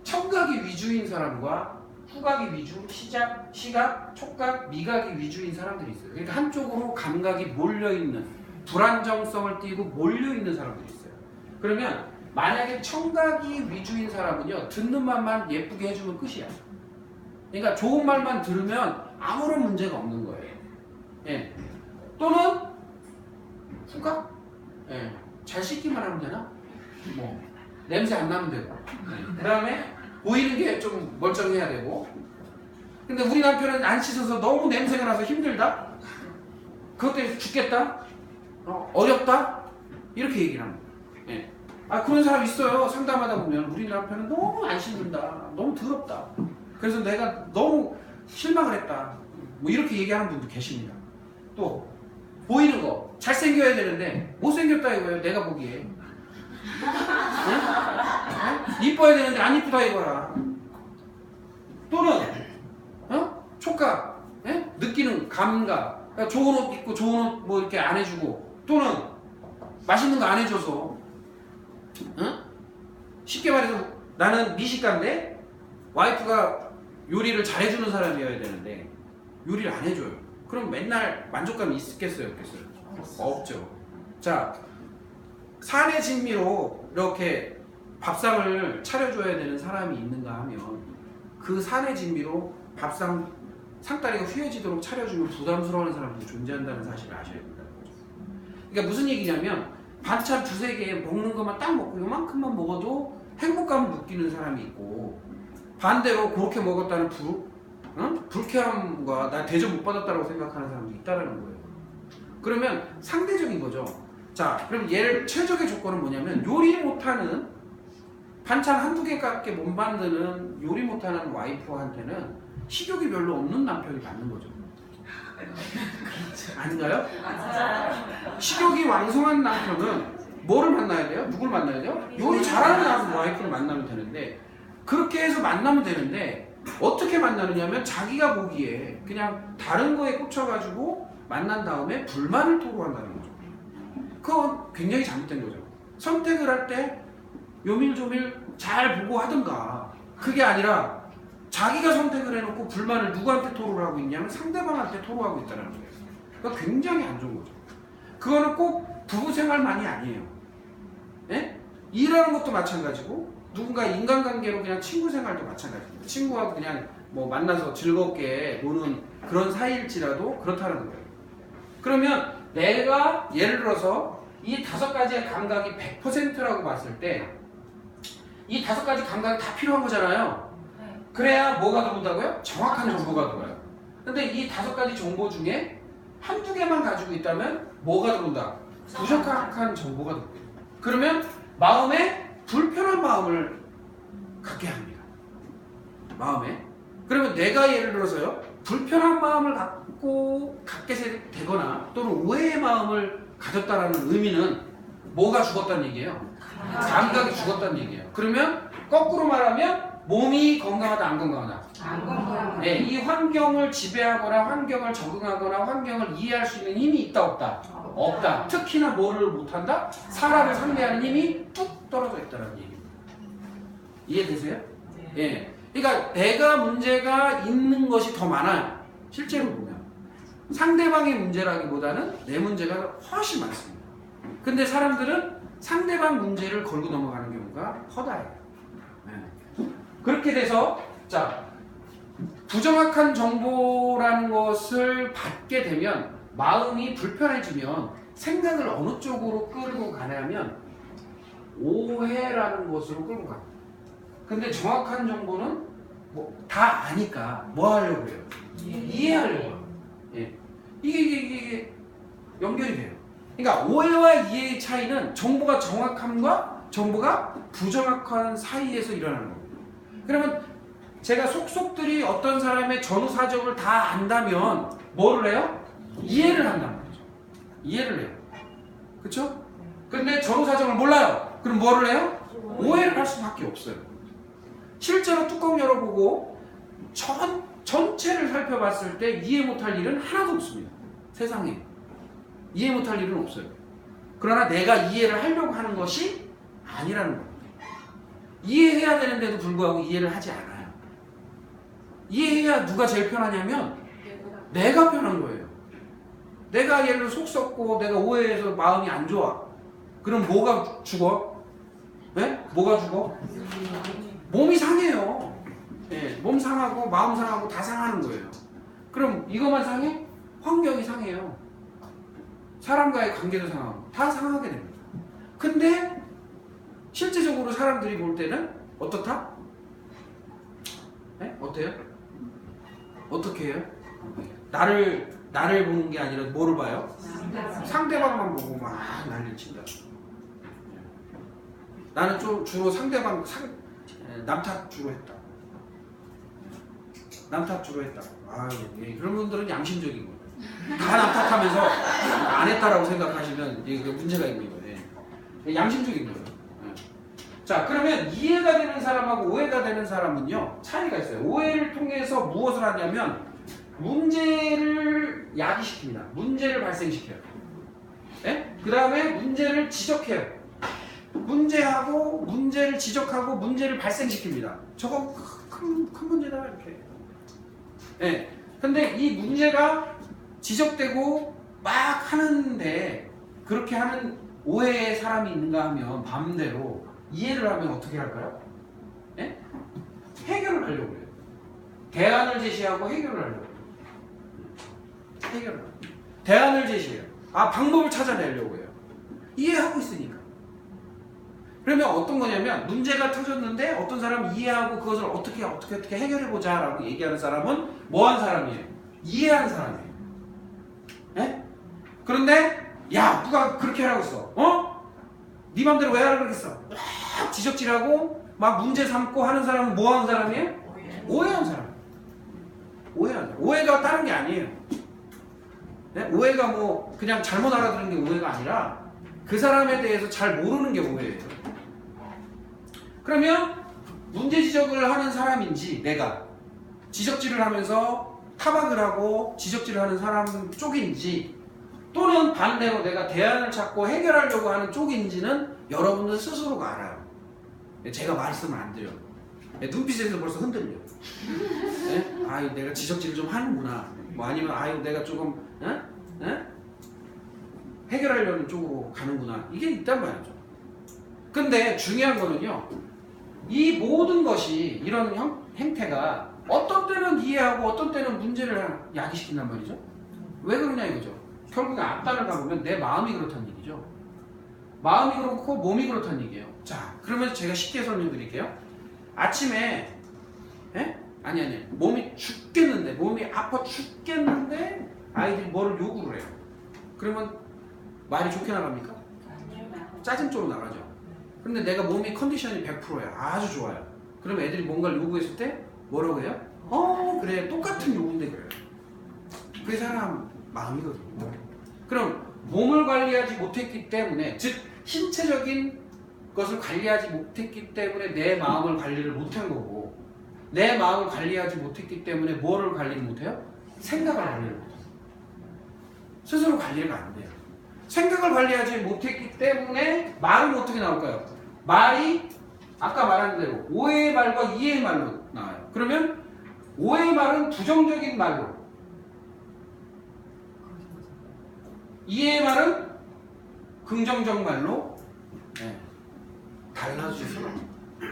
청각이 위주인 사람과 후각이 위주, 시각, 촉각, 미각이 위주인 사람들이 있어요. 그러니까 한쪽으로 감각이 몰려있는, 불안정성을 띠고 몰려있는 사람들이 있어요. 그러면 만약에 청각이 위주인 사람은요, 듣는 말만 예쁘게 해주면 끝이야. 그러니까 좋은 말만 들으면 아무런 문제가 없는 거예요. 예. 또는 후각? 예. 잘 씻기만 하면 되나? 뭐 냄새 안 나면 되고. 그 다음에 보이는 게 좀 멀쩡해야 되고. 근데 우리 남편은 안 씻어서 너무 냄새가 나서 힘들다? 그것 때문에 죽겠다? 어렵다? 이렇게 얘기를 합니다. 예. 그런 사람 있어요. 상담하다 보면 우리 남편은 너무 안 씻는다. 너무 더럽다. 그래서 내가 너무 실망을 했다. 뭐 이렇게 얘기하는 분도 계십니다. 또 보이는 거 잘생겨야 되는데 못생겼다 이거예요. 내가 보기에. 응? 이뻐야 되는데 안 이쁘다 이거야. 또는 촉각, 예? 느끼는 감각. 그러니까 좋은 옷 입고 좋은 옷 뭐 이렇게 안 해주고, 또는 맛있는 거 안 해줘서, 응? 쉽게 말해서 나는 미식가인데 와이프가 요리를 잘해주는 사람이어야 되는데 요리를 안 해줘요. 그럼 맨날 만족감이 있겠어요, 없겠어요? 없죠. 자, 사내 진미로 이렇게 밥상을 차려줘야 되는 사람이 있는가 하면 그 사내 진미로 밥상 상다리가 휘어지도록 차려주면 부담스러워하는 사람도 존재한다는 사실을 아셔야 된다는 거죠. 그러니까 무슨 얘기냐면 반찬 두세 개 먹는 것만 딱 먹고 요만큼만 먹어도 행복감을 느끼는 사람이 있고, 반대로 그렇게 먹었다는 불쾌함과 나 대접 못 받았다고 생각하는 사람도 있다는 거예요. 그러면 상대적인 거죠. 자, 그럼 얘를 최적의 조건은 뭐냐면 요리 못하는, 반찬 한두 개밖에 못 만드는 요리 못하는 와이프한테는 식욕이 별로 없는 남편이 맞는 거죠. 아닌가요? 맞아요. 식욕이 왕성한 남편은 뭐를 만나야 돼요? 누굴 만나야 돼요? 요리 잘하는 와이프를 만나면 되는데, 그렇게 해서 만나면 되는데 어떻게 만나느냐면 자기가 보기에 그냥 다른 거에 꽂혀가지고 만난 다음에 불만을 토로한다는 거죠. 그건 굉장히 잘못된 거죠. 선택을 할 때 요밀조밀 잘 보고 하든가, 그게 아니라 자기가 선택을 해놓고 불만을 누구한테 토로를 하고 있냐면 상대방한테 토로하고 있다는 거예요. 그러니까 굉장히 안 좋은 거죠. 그거는 꼭 부부 생활만이 아니에요. 예? 일하는 것도 마찬가지고, 누군가 인간관계로 그냥 친구 생활도 마찬가지입니다. 친구하고 그냥 뭐 만나서 즐겁게 노는 그런 사이일지라도 그렇다는 거예요. 그러면 내가 예를 들어서 이 5가지의 감각이 100%라고 봤을 때 이 5가지 감각이 다 필요한 거잖아요. 그래야 뭐가 들어온다고요? 정확한 정보가 들어와요. 근데 이 5가지 정보 중에 한두 개만 가지고 있다면 뭐가 들어온다? 부족한 정보가 들어온다. 그러면 마음에 불편한 마음을 갖게 합니다. 마음에. 그러면 내가 예를 들어서요, 불편한 마음을 갖게 되거나 또는 오해의 마음을 가졌다라는 의미는 뭐가 죽었다는 얘기예요? 감각이 죽었다는 얘기예요. 그러면 거꾸로 말하면 몸이 건강하다, 안 건강하다? 안 건강하다. 네, 이 환경을 지배하거나 환경을 적응하거나 환경을 이해할 수 있는 힘이 있다, 없다? 없다. 특히나 뭐를 못한다? 사람을 상대하는 힘이 뚝 떨어져 있다는 얘기입니다. 이해되세요? 예. 그러니까 내가 문제가 있는 것이 더 많아요. 실제로 보면 상대방의 문제라기보다는 내 문제가 훨씬 많습니다. 근데 사람들은 상대방 문제를 걸고 넘어가는 경우가 허다해요. 예. 그렇게 돼서 자, 부정확한 정보라는 것을 받게 되면 마음이 불편해지면 생각을 어느 쪽으로 끌고 가냐면 오해라는 것으로 끌고 갑니다. 근데 정확한 정보는 뭐 다 아니까 뭐 하려고 해요? 이해하려고. 예. 이게 연결이 돼요. 그러니까 오해와 이해의 차이는 정보가 정확함과 정보가 부정확한 사이에서 일어나는 겁니다. 그러면 제가 속속들이 어떤 사람의 전후 사정을 다 안다면 뭐를 해요? 이해를 한단 말이죠. 이해를 해요. 그렇죠? 근데 전후 사정을 몰라요. 그럼 뭐를 해요? 오해를 할 수밖에 없어요. 실제로 뚜껑 열어보고 전체를 살펴봤을 때 이해 못할 일은 하나도 없습니다. 세상에. 이해 못할 일은 없어요. 그러나 내가 이해를 하려고 하는 것이 아니라는 겁니다. 이해해야 되는데도 불구하고 이해를 하지 않아요. 이해해야 누가 제일 편하냐면 내가 편한 거예요. 내가 예를 들어 속 썩고 내가 오해해서 마음이 안 좋아. 그럼 뭐가 죽어? 네? 뭐가 죽어? 몸이 상해요. 네, 몸 상하고 마음 상하고 다 상하는 거예요. 그럼 이것만 상해? 환경이 상해요. 사람과의 관계도 상하고 다 상하게 됩니다. 근데 실제적으로 사람들이 볼 때는 어떻다? 네? 어때요? 어떻게 해요? 나를 나를 보는 게 아니라 뭐를 봐요? 상대방만 보고 막 난리를 친다. 나는 좀 주로 남 탓 주로 했다. 남 탓 주로 했다. 아유, 예, 그런 분들은 양심적인 거예요. 다 남 탓하면서 안 했다라고 생각하시면 이게 문제가 있는 거예요. 예. 양심적인 거예요. 예. 자, 그러면 이해가 되는 사람하고 오해가 되는 사람은요, 차이가 있어요. 오해를 통해서 무엇을 하냐면 문제를 야기시킵니다. 문제를 발생시켜요. 예? 그 다음에 문제를 지적해요. 문제하고 문제를 지적하고 문제를 발생시킵니다. 저거 큰 문제다 이렇게. 예. 근데 이 문제가 지적되고 막 하는데 그렇게 하는 오해의 사람이 있는가 하면 마음대로 이해를 하면 어떻게 할까요? 예? 해결을 하려고 해요. 대안을 제시하고 해결을 하려고 해요. 해결을 하려고 해요. 대안을 제시해요. 방법을 찾아내려고 해요. 이해하고 있으니까. 그러면 어떤 거냐면 문제가 터졌는데 어떤 사람은 이해하고 그것을 어떻게 해결해보자 라고 얘기하는 사람은 뭐한 사람이에요? 이해하는 사람이에요. 예? 그런데 야 누가 그렇게 하라고 했어? 어? 네 맘대로 왜 하라고 그랬어? 막 지적질하고 막 문제 삼고 하는 사람은 뭐하는 사람이에요? 오해하는 사람. 오해하는 사람. 오해가 다른 게 아니에요. 네? 오해가 뭐 그냥 잘못 알아들은 게 오해가 아니라 그 사람에 대해서 잘 모르는 게 오해예요. 그러면 문제 지적을 하는 사람인지 내가 지적질을 하면서 타박을 하고 지적질을 하는 사람 쪽인지 또는 반대로 내가 대안을 찾고 해결하려고 하는 쪽인지는 여러분들 스스로가 알아요. 제가 말씀을 안 드려요. 눈빛에서 벌써 흔들려. 네? 아유 내가 지적질을 좀 하는구나. 뭐 아니면 아유 내가 조금 해결하려는 쪽으로 가는구나. 이게 있단 말이죠. 근데 중요한 거는요. 이 모든 것이 이런 행태가 어떤 때는 이해하고 어떤 때는 문제를 야기시킨단 말이죠. 왜 그러냐 이거죠. 결국에 앞단을 가보면 내 마음이 그렇다는 얘기죠. 마음이 그렇고 몸이 그렇다는 얘기예요. 자, 그러면 제가 쉽게 설명드릴게요. 아침에 아니 몸이 죽겠는데 몸이 아파 죽겠는데 아이들이 뭐를 요구를 해요. 그러면 말이 좋게 나갑니까? 짜증 쪽으로 나가죠. 근데 내가 몸이 컨디션이 100%야. 아주 좋아요. 그럼 애들이 뭔가를 요구했을 때 뭐라고 해요? 그래 똑같은 요구인데 그래요. 그게 사람 마음이거든요. 그럼 몸을 관리하지 못했기 때문에 즉 신체적인 것을 관리하지 못했기 때문에 내 마음을 관리를 못한 거고 내 마음을 관리하지 못했기 때문에 뭐를 관리를 못해요? 생각을 관리를 못해요. 스스로 관리가 안 돼요. 생각을 관리하지 못했기 때문에 말은 어떻게 나올까요? 말이 아까 말한 대로 오해의 말과 이해의 말로 나와요. 그러면 오해의 말은 부정적인 말로 이해의 말은 긍정적 말로 달라지죠.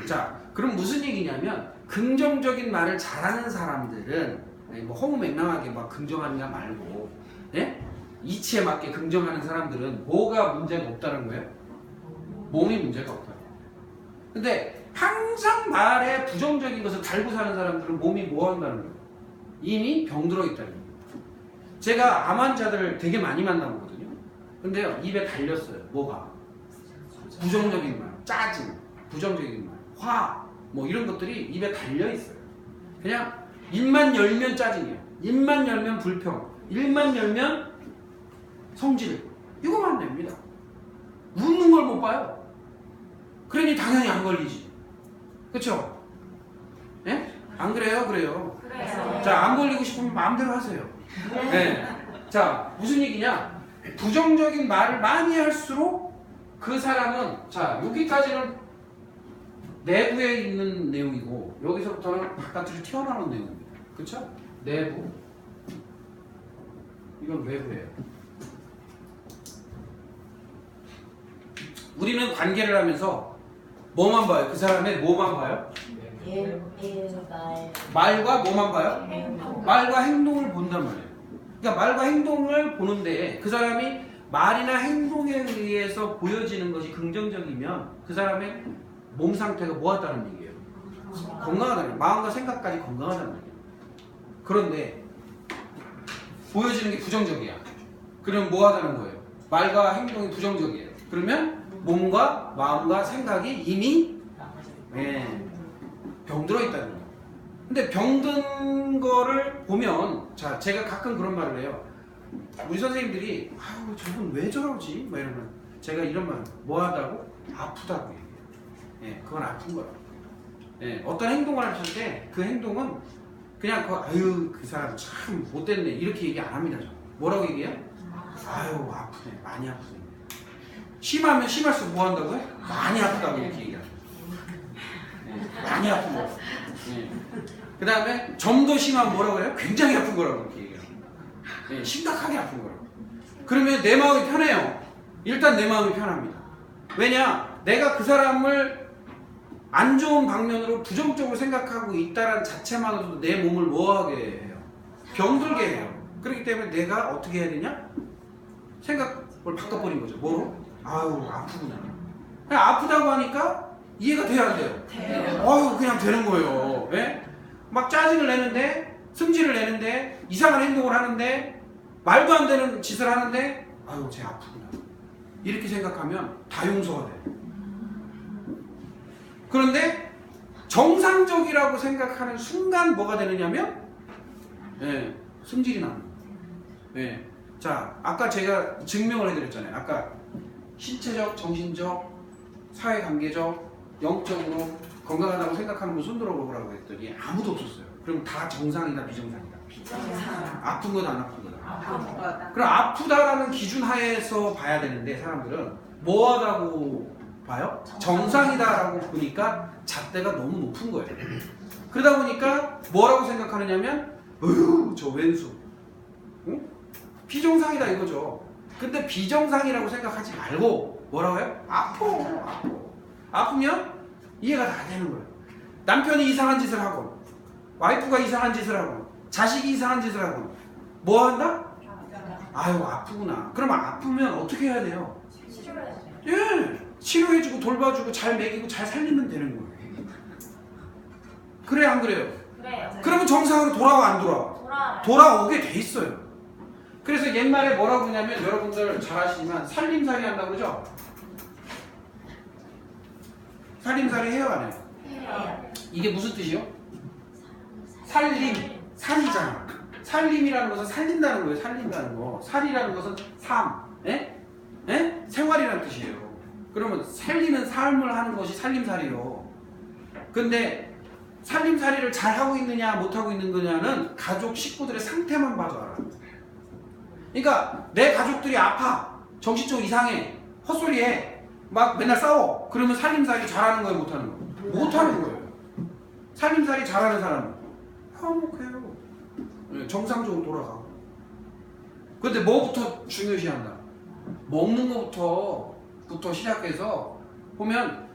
자, 그럼 무슨 얘기냐면 긍정적인 말을 잘하는 사람들은 뭐 허무맹랑하게 막 긍정하는 거 말고 이치에 맞게 긍정하는 사람들은 뭐가 문제가 없다는 거예요? 몸이 문제가 없다. 근데 항상 말에 부정적인 것을 달고 사는 사람들은 몸이 뭐 한다는 거예요? 이미 병들어 있다는 거예요. 제가 암 환자들 되게 많이 만나보거든요. 근데요, 입에 달렸어요. 뭐가? 부정적인 말, 짜증, 부정적인 말, 화, 뭐 이런 것들이 입에 달려 있어요. 그냥 입만 열면 짜증이에요. 입만 열면 불평, 입만 열면 성질. 이거만 됩니다. 웃는 걸 못 봐요. 그러니 당연히 안 걸리지. 그쵸? 예? 안 그래요? 그래요. 자, 안 걸리고 싶으면 마음대로 하세요. 네. 자, 무슨 얘기냐? 부정적인 말을 많이 할수록 그 사람은 자, 여기까지는 내부에 있는 내용이고 여기서부터는 바깥으로 튀어나오는 내용입니다. 그쵸? 내부. 이건 외부예요. 우리는 관계를 하면서 뭐만 봐요? 그 사람의 뭐만 봐요? 말과 뭐만 봐요? 말과 행동을 본단 말이에요. 그러니까 말과 행동을 보는데 그 사람이 말이나 행동에 의해서 보여지는 것이 긍정적이면 그 사람의 몸 상태가 뭐하다는 얘기예요? 건강하다는, 마음과 생각까지 건강하다는 얘기예요. 그런데 보여지는 게 부정적이야. 그럼 뭐 하자는 거예요? 말과 행동이 부정적이에요. 그러면 몸과 마음과 생각이 이미 병들어 있다는 거예요. 근데 병든 거를 보면, 자, 제가 가끔 그런 말을 해요. 우리 선생님들이 아유 저분 왜 저러지? 막 이러면 제가 이런 말, 뭐 하다고? 아프다고 얘기해요. 그건 아픈 거야. 어떤 행동을 하실 때 그 행동은 그냥 아유 그 사람 참 못됐네 이렇게 얘기 안 합니다. 뭐라고 얘기해요? 아유 아프네, 많이 아프네. 심하면 심할수록 뭐 한다고요? 많이 아프다고 이렇게 얘기하죠. 많이 아픈 거. 그 다음에 좀 더 심하면 뭐라고 해요? 굉장히 아픈 거라고 이렇게 얘기해요. 심각하게 아픈 거라고. 그러면 내 마음이 편해요. 일단 내 마음이 편합니다. 왜냐? 내가 그 사람을 안 좋은 방면으로 부정적으로 생각하고 있다는 자체만으로도 내 몸을 뭐하게 해요? 병들게 해요. 그렇기 때문에 내가 어떻게 해야 되냐? 생각을 바꿔버린 거죠. 뭐로? 아유 아프구나. 그냥 아프다고 하니까 이해가 돼야 안 돼요? 돼요. 아유 그냥 되는 거예요. 막 짜증을 내는데, 승질을 내는데, 이상한 행동을 하는데, 말도 안 되는 짓을 하는데 아유 쟤 아프구나. 이렇게 생각하면 다 용서가 돼요. 그런데 정상적이라고 생각하는 순간 뭐가 되느냐면 승질이 나는 거예요. 자, 아까 제가 증명을 해드렸잖아요. 아까 신체적, 정신적, 사회관계적, 영적으로 건강하다고 생각하는 분 손들어 보라고 했더니 아무도 없었어요. 그럼 다 정상이다, 비정상이다? 아픈 거다, 안 아픈 거다? 아픈 거다. 그럼 아프다라는 기준 하에서 봐야 되는데 사람들은 뭐하다고 봐요? 정상이다라고 보니까 잣대가 너무 높은 거예요. 그러다 보니까 뭐라고 생각하느냐면 어휴 저 왼수 응? 비정상이다 이거죠. 근데 비정상이라고 생각하지 말고 뭐라고 해요? 아프면 이해가 다 되는 거예요. 남편이 이상한 짓을 하고 와이프가 이상한 짓을 하고 자식이 이상한 짓을 하고 뭐 한다? 아유 아프구나. 그러면 아프면 어떻게 해야 돼요? 치료해주고 돌봐주고 잘 먹이고 잘 살리면 되는 거예요. 그래 안 그래요? 그래요. 그러면 정상으로 돌아와 안 돌아와? 돌아오게 돼 있어요. 그래서 옛말에 뭐라고 하냐면 여러분들 잘 아시지만 살림살이 한다고 그러죠? 살림살이 해요 안 해요? 해요. 이게 무슨 뜻이요? 살림, 살이잖아. 살림이라는 것은 살린다는 거예요. 살린다는 거. 살이라는 것은 삶, 생활이라는 뜻이에요. 그러면 살리는 삶을 하는 것이 살림살이요. 근데 살림살이를 잘 하고 있느냐 못 하고 있는 거냐는 가족 식구들의 상태만 봐도 알아. 그러니까 내 가족들이 아파, 정신적으로 이상해, 헛소리해, 막 맨날 싸워. 그러면 살림살이 잘하는 거예요, 못하는 거예요? 못하는 거예요. 살림살이 잘하는 사람은 화목해요. 정상적으로 돌아가고. 근데 뭐부터 중요시한다? 먹는 거부터 시작해서 보면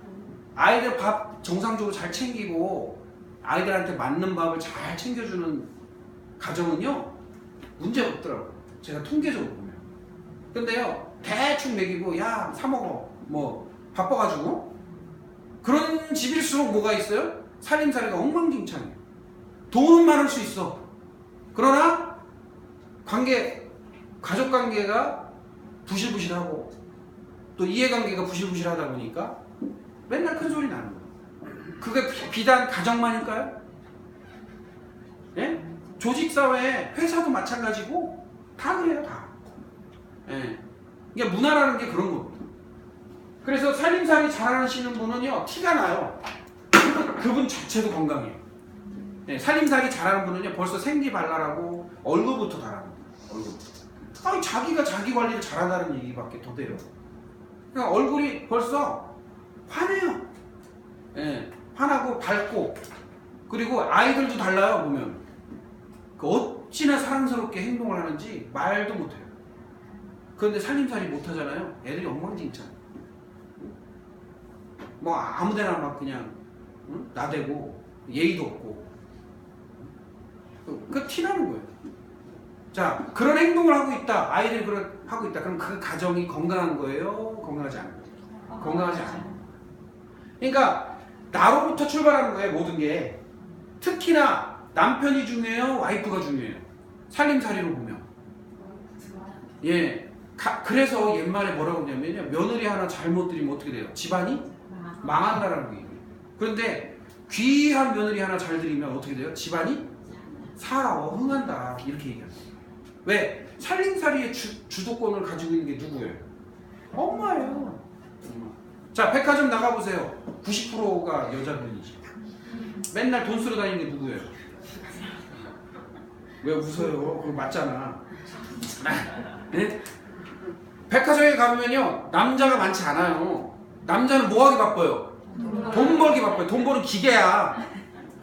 아이들 밥 정상적으로 잘 챙기고 아이들한테 맞는 밥을 잘 챙겨주는 가정은요 문제가 없더라고요. 제가 통계적으로 보면. 근데요 대충 먹이고 야 사 먹어 뭐 바빠가지고 그런 집일수록 뭐가 있어요? 살림살이가 엉망진창이에요. 돈은 많을 수 있어. 그러나 가족관계가 부실부실하고 또 이해관계가 부실부실하다 보니까 맨날 큰 소리 나는 거예요. 그게 비단 가정만일까요? 예? 조직사회, 회사도 마찬가지고 다 그래요, 다. 예. 이게 문화라는 게 그런 겁니다. 그래서 살림살이 잘하시는 분은요, 티가 나요. 그분 자체도 건강해요. 예, 살림살이 잘하는 분은요, 벌써 생기발랄하고 얼굴부터 달합니다. 얼굴부터. 아니, 자기가 자기 관리를 잘한다는 얘기밖에 더 돼요. 그러니까 얼굴이 벌써 환해요. 예, 환하고 밝고, 그리고 아이들도 달라요, 보면. 그 어찌나 사랑스럽게 행동을 하는지 말도 못해요. 그런데 살림살이 못하잖아요. 애들이 엉망진창. 뭐 아무데나 막 그냥 나대고 예의도 없고 그 티나는 거예요. 자, 그런 행동을 하고 있다. 아이들이 그런 하고 있다. 그럼 그 가정이 건강한 거예요? 건강하지 않은 거예요? 건강하지 않아요. 그러니까 나로부터 출발하는 거예요. 모든 게. 특히나 남편이 중요해요? 와이프가 중요해요? 살림살이로 보면 예. 그래서 옛말에 뭐라고 하냐면요. 며느리 하나 잘못 들이면 어떻게 돼요? 집안이 망한다라는 얘기예요. 그런데 귀한 며느리 하나 잘 들이면 어떻게 돼요? 집안이 흥한다. 이렇게 얘기합니다. 왜? 살림살이의 주도권을 가지고 있는 게 누구예요? 엄마예요. 자, 백화점 나가보세요. 90%가 여자분이지. 맨날 돈 쓰러 다니는 게 누구예요? 왜 웃어요? 그거 맞잖아. 네? 백화점에 가보면요. 남자가 많지 않아요. 남자는 뭐 하기 바빠요? 돈 벌기 바빠요. 돈 버는 기계야.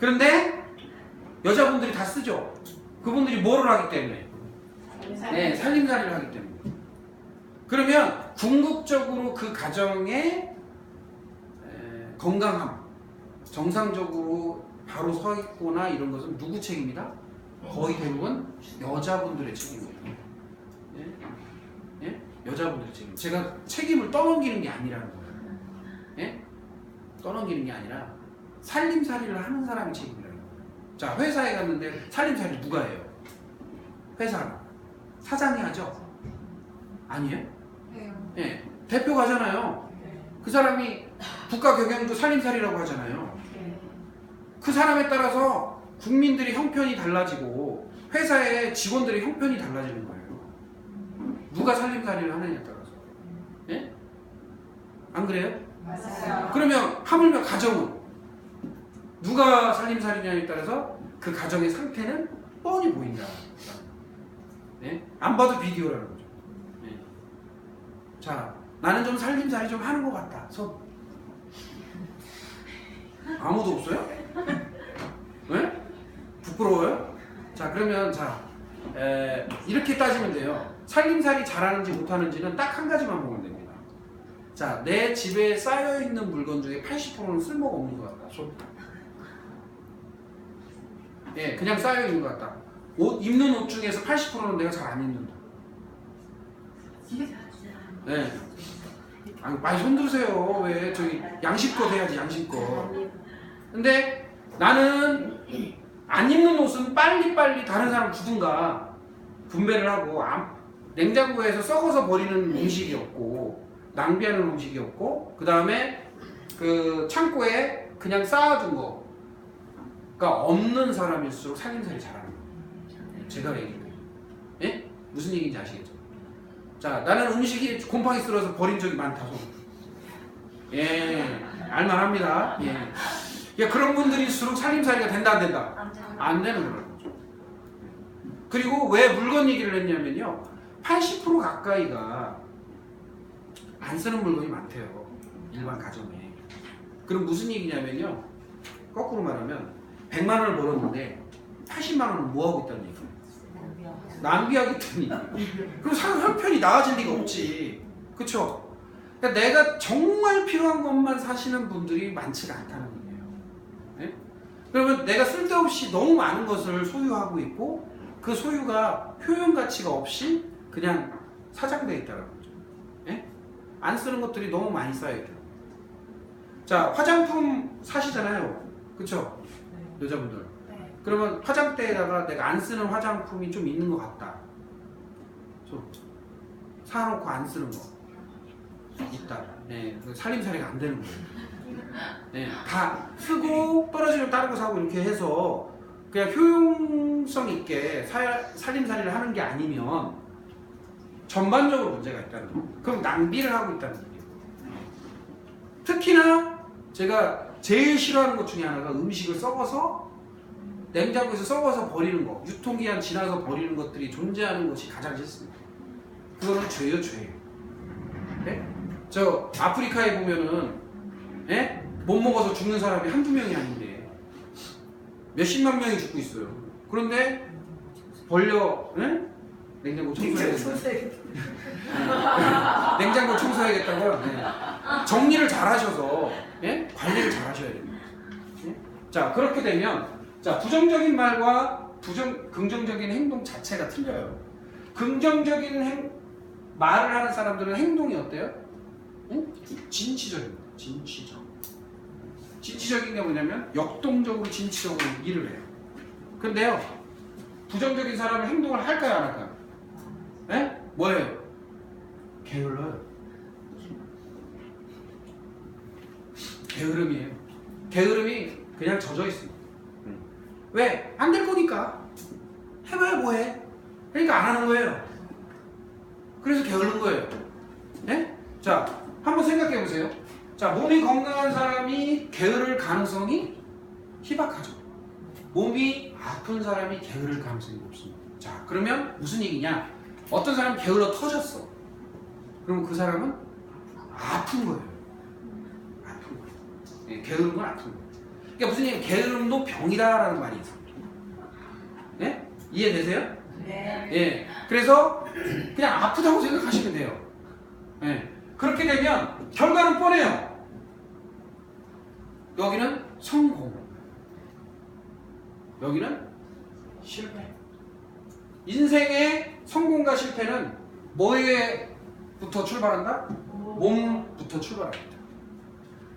그런데 여자분들이 다 쓰죠. 그분들이 뭐를 하기 때문에? 네, 살림살이를 하기 때문에. 그러면 궁극적으로 그 가정의 건강함, 정상적으로 바로 서 있거나 이런 것은 누구 책임이다? 거의 대부분 여자분들의 책임이에요. 예? 예? 여자분들의 책임. 제가 책임을 떠넘기는 게 아니라는 거예요. 예? 떠넘기는 게 아니라 살림살이를 하는 사람이 책임이라는 거예요. 자, 회사에 갔는데 살림살이 누가 해요? 회사 사장이 하죠? 아니에요? 예. 대표가 하잖아요. 그 사람이 국가 경영도 살림살이라고 하잖아요. 그 사람에 따라서 국민들의 형편이 달라지고 회사의 직원들의 형편이 달라지는 거예요. 누가 살림살이를 하느냐에 따라서. 예? 안 그래요? 맞아요. 그러면 하물며 가정은 누가 살림살이냐에 따라서 그 가정의 상태는 뻔히 보인다. 예? 안 봐도 비디오라는 거죠. 예. 자, 나는 좀 살림살이 좀 하는 것 같다. 아무도 없어요? 네? 부끄러워요? 자, 그러면 이렇게 따지면 돼요. 살림살이 잘하는지 못하는지는 딱 한 가지만 보면 됩니다. 자, 내 집에 쌓여있는 물건 중에 80%는 쓸모가 없는 것 같다. 예, 그냥 쌓여있는 것 같다. 입는 옷 중에서 80%는 내가 잘 안 입는다. 네. 아니, 많이 손드세요. 왜? 저기 양심껏 해야지, 양심껏. 근데 나는 안 입는 옷은 빨리빨리 다른 사람 주든가 분배를 하고 냉장고에서 썩어서 버리는 음식이 없고 낭비하는 음식이 없고 그 다음에 그 창고에 그냥 쌓아둔 거가 없는 사람일수록 살림살이 잘하는 거예요. 제가 얘기해요. 예? 무슨 얘기인지 아시겠죠? 자, 나는 음식이 곰팡이 쓸어서 버린 적이 많다. 예, 알만합니다. 예. 야, 그런 분들일수록 살림살이가 된다, 안 된다? 안 되는 거죠. 그리고 왜 물건 얘기를 했냐면요. 80% 가까이가 안 쓰는 물건이 많대요. 일반 가정에. 그럼 무슨 얘기냐면요. 거꾸로 말하면 100만 원을 벌었는데 80만 원을 뭐 하고 있다는 얘기예요. 낭비하기 때문에. 그럼 형편이 나아질 리가 없지. 그쵸? 그러니까 내가 정말 필요한 것만 사시는 분들이 많지가 않다는 얘기예요. 네? 그러면 내가 쓸데없이 너무 많은 것을 소유하고 있고 그 소유가 효용 가치가 없이 그냥 사장되어 있다는 거죠. 네? 안 쓰는 것들이 너무 많이 쌓여있대요. 자, 화장품 사시잖아요. 그쵸? 여자분들. 그러면 화장대에다가 내가 안 쓰는 화장품이 좀 있는 것 같다. 좀 사놓고 안 쓰는 거 있다. 네, 살림살이가 안 되는 거예요. 네, 다 쓰고 떨어지면 다른 거 사고 이렇게 해서 그냥 효용성 있게 살림살이를 하는 게 아니면 전반적으로 문제가 있다는 거예요. 그럼 낭비를 하고 있다는 거예요. 특히나 제가 제일 싫어하는 것 중에 하나가 음식을 썩어서 냉장고에서 썩어서 버리는 거, 유통기한 지나서 버리는 것들이 존재하는 것이 가장 싫습니다. 그거는 죄예요, 죄. 네? 저 아프리카에 보면은 못 먹어서 죽는 사람이 한두 명이 아닌데 몇십만 명이 죽고 있어요. 그런데 냉장고 청소해야겠다. 냉장고 청소해야겠다고요? 네. 정리를 잘 하셔서 관리를 잘 하셔야 됩니다. 자, 그렇게 되면 자, 부정적인 말과 긍정적인 행동 자체가 틀려요. 긍정적인 말을 하는 사람들은 행동이 어때요? 진취적입니다. 진취적인 게 뭐냐면 역동적으로 진취적으로 일을 해요. 근데요, 부정적인 사람은 행동을 할까요, 안 할까요? 네? 뭐예요? 게을러요. 게으름이에요. 게으름이 그냥 젖어 있습니다. 왜? 안 될 거니까. 해봐야 뭐해? 그러니까 안 하는 거예요. 그래서 게으른 거예요. 네? 자, 한번 생각해 보세요. 자, 몸이 건강한 사람이 게으를 가능성이 희박하죠. 몸이 아픈 사람이 게으를 가능성이 높습니다. 자, 그러면 무슨 얘기냐? 어떤 사람이 게을러 터졌어. 그러면 그 사람은 아픈 거예요. 아픈 거예요. 네, 게으른 건 아픈 거예요. 그러니까 무슨 얘기? 게으름도 병이다라는 말이 있어요. 네? 이해되세요? 네. 예. 그래서 그냥 아프다고 생각하시면 돼요. 예. 그렇게 되면 결과는 뻔해요. 여기는 성공. 여기는 실패. 인생의 성공과 실패는 뭐에부터 출발한다? 몸부터 출발합니다.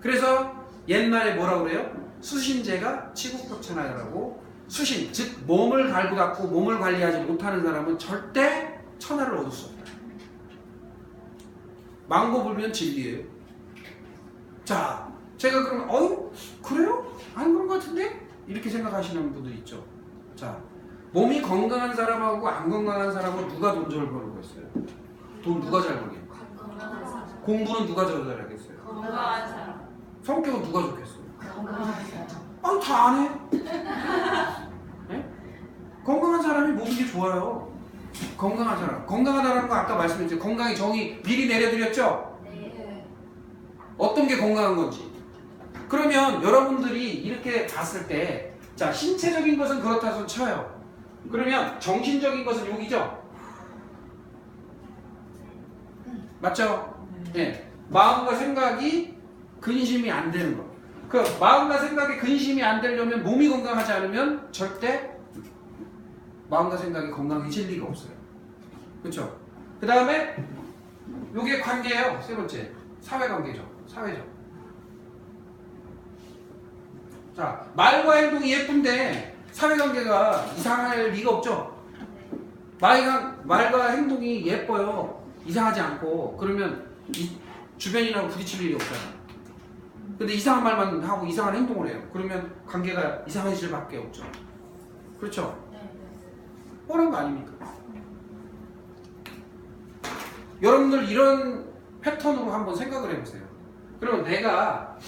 그래서 옛날에 뭐라고 그래요? 수신제가 치국격천하라고. 수신, 즉 몸을 갈고 닦고 몸을 관리하지 못하는 사람은 절대 천하를 얻을 수 없다. 망고 불면 진리예요. 자, 제가 그러면 그래요? 안 그런 것 같은데? 이렇게 생각하시는 분들 있죠. 자, 몸이 건강한 사람하고 안 건강한 사람은 누가 돈 잘 벌고 있어요? 돈 누가 잘 벌겠어요? 건강한 사람. 공부는 누가 잘 잘하겠어요? 건강한 사람. 성격은 누가 좋겠어요? 건강한 사람. 다 안 해. 네? 건강한 사람이 모든 게 좋아요. 건강한 사람. 건강하다는 거 아까 말씀드렸죠. 건강의 정의 미리 내려드렸죠? 네. 어떤 게 건강한 건지. 그러면 여러분들이 이렇게 봤을 때, 자, 신체적인 것은 그렇다 손 쳐요. 그러면 정신적인 것은 여기죠? 맞죠? 네. 마음과 생각이 근심이 안 되는 거. 그 마음과 생각에 근심이 안 되려면 몸이 건강하지 않으면 절대 마음과 생각이 건강해질 리가 없어요. 그렇죠? 그 다음에 요게 관계예요. 세 번째 사회관계죠. 사회적. 자, 말과 행동이 예쁜데 사회관계가 이상할 리가 없죠. 말과 행동이 예뻐요. 이상하지 않고. 그러면 주변인하고 부딪힐 일이 없잖아. 근데 이상한 말만 하고 이상한 행동을 해요. 그러면 관계가 이상해질 밖에 없죠. 그렇죠? 뻔한 거 아닙니까? 여러분들 이런 패턴으로 한번 생각을 해보세요. 그러면 내가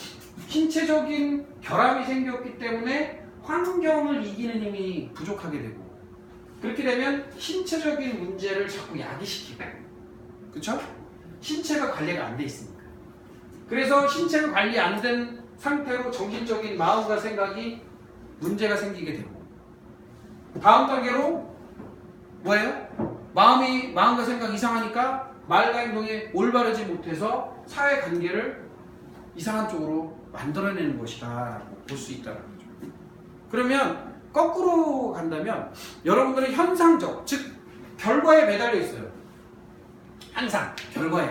신체적인 결함이 생겼기 때문에 환경을 이기는 힘이 부족하게 되고, 그렇게 되면 신체적인 문제를 자꾸 야기시키고, 그렇죠? 신체가 관리가 안 돼 있으니까. 그래서 신체가 관리 안 된 상태로 정신적인 마음과 생각이 문제가 생기게 되고, 다음 단계로 뭐예요? 마음과 생각이 이상하니까 말과 행동이 올바르지 못해서 사회관계를 이상한 쪽으로 만들어내는 것이다 볼 수 있다는 거죠. 그러면 거꾸로 간다면 여러분들은 현상적, 즉 결과에 매달려 있어요. 항상 결과에.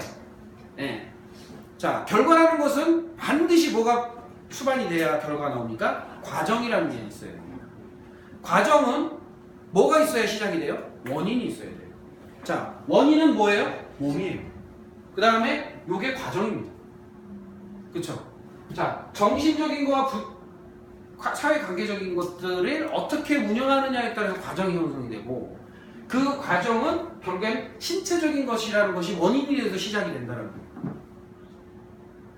네. 자, 결과라는 것은 반드시 뭐가 수반이 돼야 결과가 나옵니까? 과정이라는 게 있어요. 과정은 뭐가 있어야 시작이 돼요? 원인이 있어야 돼요. 자, 원인은 뭐예요? 몸이에요. 그 다음에 요게 과정입니다. 그쵸? 자, 정신적인 거와 사회관계적인 것들을 어떻게 운영하느냐에 따라서 과정이 형성이 되고, 그 과정은 결국엔 신체적인 것이라는 것이 원인이 돼서 시작이 된다는 거예요.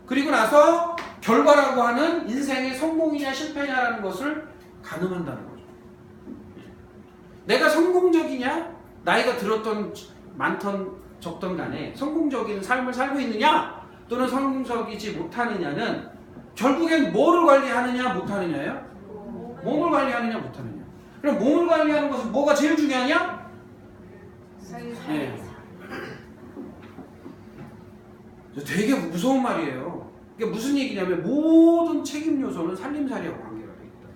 그리고 나서 결과라고 하는 인생의 성공이냐 실패냐라는 것을 가늠한다는 거죠. 내가 성공적이냐, 나이가 들었던 많던 적던 간에 성공적인 삶을 살고 있느냐 또는 성공적이지 못하느냐는 결국엔 뭐를 관리하느냐 못하느냐예요? 몸을 관리하느냐 못하느냐. 그럼 몸을 관리하는 것은 뭐가 제일 중요하냐? 네. 되게 무서운 말이에요. 이게 무슨 얘기냐면 모든 책임 요소는 살림살이와 관계가 되어 있다.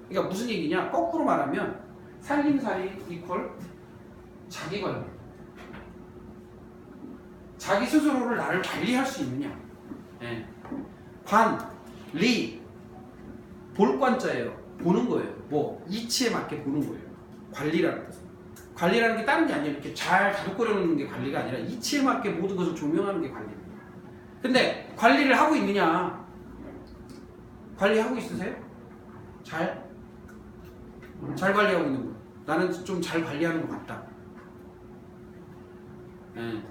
그러니까 무슨 얘기냐? 거꾸로 말하면 살림살이 이퀄 자기관리. 자기 스스로를 나를 관리할 수 있느냐. 네. 관리. 볼 관자예요. 보는 거예요. 뭐 이치에 맞게 보는 거예요. 관리라는 뜻은. 관리라는 게 다른 게 아니에요. 이렇게 잘 다독거려 놓는 게 관리가 아니라 이치에 맞게 모든 것을 조명하는 게 관리입니다. 근데 관리를 하고 있느냐? 관리하고 있으세요? 잘 관리하고 있는 거예요. 나는 좀 잘 관리하는 것 같다. 네.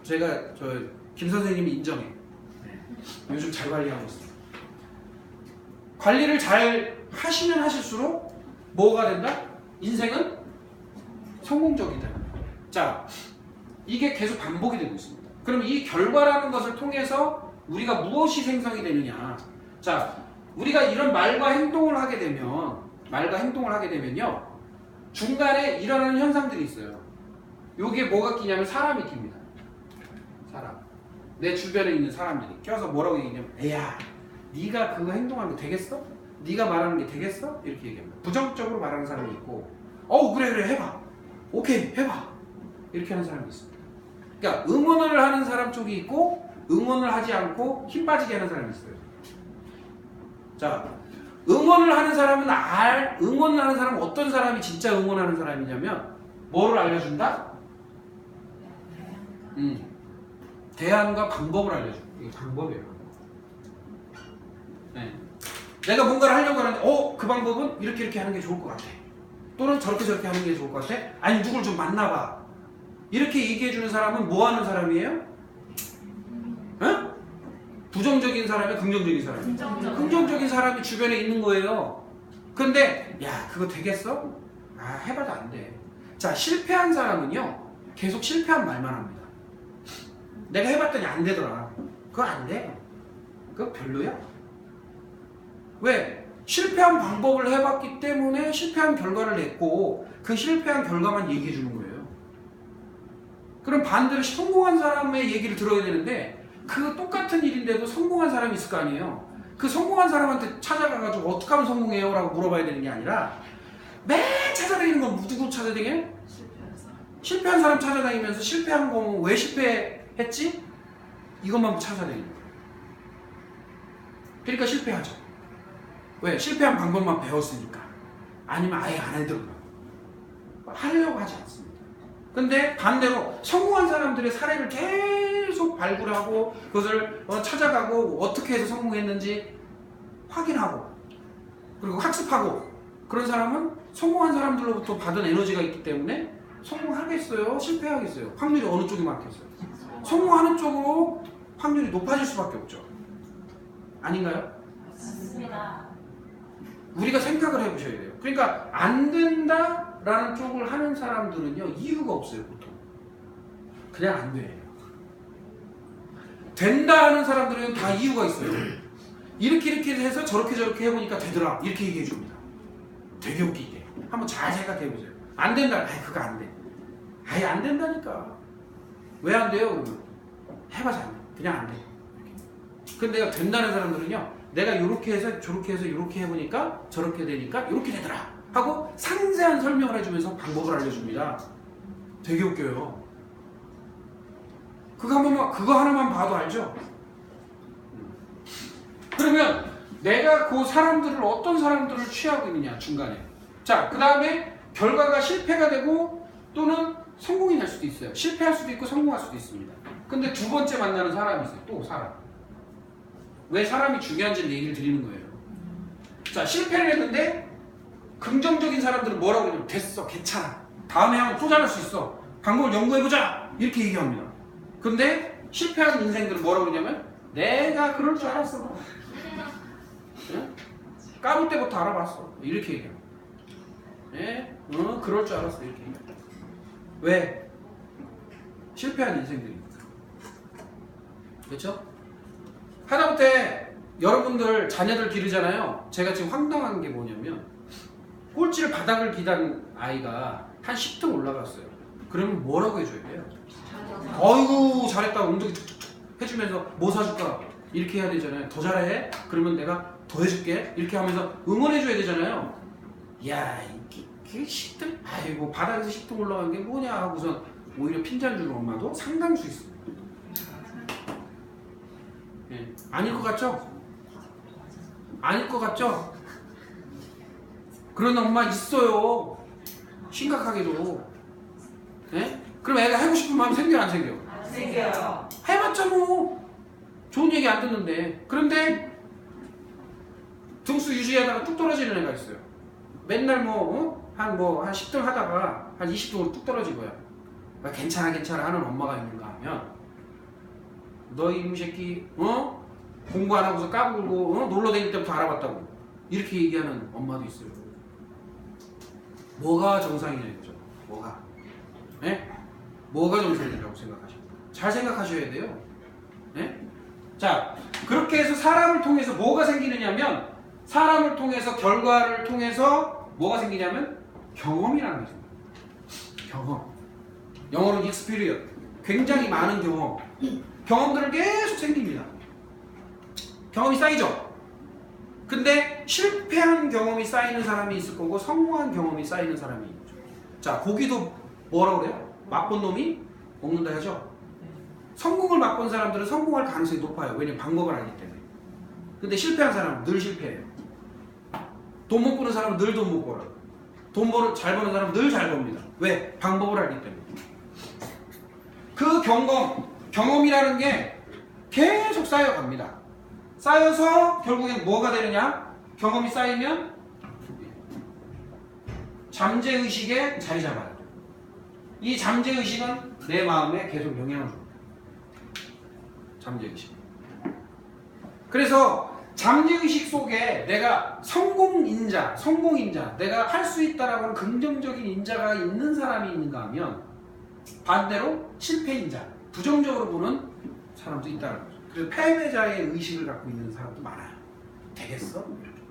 제가 김 선생님이 인정해. 네. 요즘 잘 관리하고 있어요. 관리를 잘 하시면 하실수록 뭐가 된다? 인생은 성공적이다. 자, 이게 계속 반복이 되고 있습니다. 그럼 이 결과라는 것을 통해서 우리가 무엇이 생성이 되느냐? 자, 우리가 이런 말과 행동을 하게 되면요, 중간에 일어나는 현상들이 있어요. 요게 뭐가 끼냐면 사람이 낍니다. 사람. 내 주변에 있는 사람들이 껴서 뭐라고 얘기하냐면, 야, 네가 그거 행동하는 거 되겠어? 네가 말하는 게 되겠어? 이렇게 얘기합니다. 부정적으로 말하는 사람이 있고, 그래 해봐. 오케이 해봐. 이렇게 하는 사람이 있습니다. 그러니까 응원을 하는 사람 쪽이 있고 응원을 하지 않고 힘 빠지게 하는 사람이 있어요. 자, 응원을 하는 사람은 어떤 사람이 진짜 응원하는 사람이냐면 뭐를 알려준다? 대안과 방법을 알려줘. 이게 방법이에요. 네. 내가 뭔가를 하려고 하는데 그 방법은 이렇게 하는 게 좋을 것 같아. 또는 저렇게 하는 게 좋을 것 같아. 아니 누굴 좀 만나봐. 이렇게 얘기해주는 사람은 뭐 하는 사람이에요? 응? 부정적인 사람이 긍정적인 사람이? 긍정적인 사람이 주변에 있는 거예요. 근데 야 그거 되겠어? 해봐도 안 돼. 자, 실패한 사람은요 계속 실패한 말만 합니다. 내가 해봤더니 안 되더라. 그거 안 돼. 그거 별로야. 왜? 실패한 방법을 해봤기 때문에 실패한 결과를 냈고 그 실패한 결과만 얘기해 주는 거예요. 그럼 반대로 성공한 사람의 얘기를 들어야 되는데 그 똑같은 일인데도 성공한 사람이 있을 거 아니에요. 그 성공한 사람한테 찾아가가지고 어떻게 하면 성공해요? 라고 물어봐야 되는 게 아니라 매일 찾아다니는 건 누구 찾아다녀요? 실패한 사람 찾아다니면서 실패한 거면 왜 실패했지? 이것만 찾아다니는 거예요. 그러니까 실패하죠. 왜? 실패한 방법만 배웠으니까. 아니면 아예 안 해도 하려고 하지 않습니다. 근데 반대로 성공한 사람들의 사례를 계속 발굴하고 그것을 찾아가고 어떻게 해서 성공했는지 확인하고 그리고 학습하고 그런 사람은 성공한 사람들로부터 받은 에너지가 있기 때문에 성공하겠어요? 실패하겠어요? 확률이 어느 쪽이 많겠어요? 성공하는 쪽으로 확률이 높아질 수밖에 없죠. 아닌가요? 맞습니다. 우리가 생각을 해보셔야 돼요. 그러니까 안 된다라는 쪽을 하는 사람들은요 이유가 없어요. 보통 그냥 안 돼. 된다 하는 사람들은 다 이유가 있어요. 이렇게 해서 저렇게 해보니까 되더라 이렇게 얘기해 줍니다. 되게 웃기게. 한번 잘 생각해보세요. 안 된다. 그거 안 돼. 아예 안 된다니까. 왜 안 돼요? 그러면 해봐서 안 돼. 그냥 안 돼. 근데 된다는 사람들은요 내가 이렇게 해서 저렇게 해서 이렇게 해보니까 저렇게 되니까 이렇게 되더라 하고 상세한 설명을 해주면서 방법을 알려줍니다. 되게 웃겨요. 그거 하나만 봐도 알죠? 그러면 내가 그 사람들을 어떤 사람들을 취하고 있느냐 중간에. 자, 그 다음에 결과가 실패가 되고 또는 성공이 날 수도 있어요. 실패할 수도 있고 성공할 수도 있습니다. 근데 두 번째 만나는 사람이 있어요. 또 사람. 왜 사람이 중요한지를 얘기를 드리는 거예요. 자, 실패를 했는데 긍정적인 사람들은 뭐라고 그러냐면 됐어, 괜찮아. 다음에 하면 또 잘할 수 있어. 방법을 연구해보자. 이렇게 얘기합니다. 근데 실패한 인생들은 뭐라고 그러냐면 내가 그럴 줄 알았어. 응? 까불 때부터 알아봤어. 이렇게 얘기합니다. 예? 그럴 줄 알았어. 이렇게 얘기합니다. 왜? 실패한 인생들입니다. 그렇죠? 하다못해 여러분들 자녀들 기르잖아요. 제가 지금 황당한 게 뭐냐면 꼴찌를 바닥을 기단 아이가 한 10등 올라갔어요. 그러면 뭐라고 해줘야 돼요? 어이구 잘했다고 엉덩이 툭툭툭 해주면서 뭐 사줄까? 이렇게 해야 되잖아요. 더 잘해? 그러면 내가 더 해줄게. 이렇게 하면서 응원해줘야 되잖아요. 야 이게 10등? 아이고 바닥에서 10등 올라간 게 뭐냐 하고선 오히려 핀잔 주는 엄마도 상당수 있어요. 네. 아닐 것 같죠? 아닐 것 같죠? 그런 엄마 있어요. 심각하게도. 예? 그럼 애가 하고 싶은 마음 생겨 안 생겨? 안 생겨요. 해봤자 뭐 좋은 얘기 안 듣는데. 그런데 등수 유지하다가 뚝 떨어지는 애가 있어요. 맨날 한 10등 하다가 한 20등으로 뚝 떨어진 거야. 괜찮아 괜찮아 하는 엄마가 있는가 하면 너 이놈 새끼 공부 안 하고서 까불고 놀러 다닐 때부터 알아봤다고 이렇게 얘기하는 엄마도 있어요. 뭐가 정상이냐 이거죠. 뭐가? 예? 뭐가 정상이라고 생각하십니까? 잘 생각하셔야 돼요. 예? 자, 그렇게 해서 사람을 통해서 뭐가 생기느냐면 사람을 통해서 결과를 통해서 뭐가 생기냐면 경험이라는 거죠. 경험. 영어로는 experience. 굉장히 많은 경험. 경험들을 계속 생깁니다. 경험이 쌓이죠. 근데 실패한 경험이 쌓이는 사람이 있을 거고 성공한 경험이 쌓이는 사람이 있죠. 자, 고기도 뭐라고 그래요? 맛본 놈이 먹는다 하죠. 성공을 맛본 사람들은 성공할 가능성이 높아요. 왜냐면 방법을 알기 때문에. 근데 실패한 사람은 늘 실패해요. 돈 못 버는 사람은 늘 돈 못 벌어요. 잘 버는 사람은 늘 잘 법니다. 왜? 방법을 알기 때문에. 그 경험이라는 게 계속 쌓여갑니다. 쌓여서 결국엔 뭐가 되느냐? 경험이 쌓이면 잠재의식에 자리 잡아요. 이 잠재의식은 내 마음에 계속 영향을 줍니다. 잠재의식. 그래서 잠재의식 속에 내가 성공인자, 내가 할 수 있다라고 하는 긍정적인 인자가 있는 사람이 있는가 하면 반대로 실패인자, 부정적으로 보는 사람도 있다는 거죠. 그래서 패배자의 의식을 갖고 있는 사람도 많아요. 되겠어? 이렇게.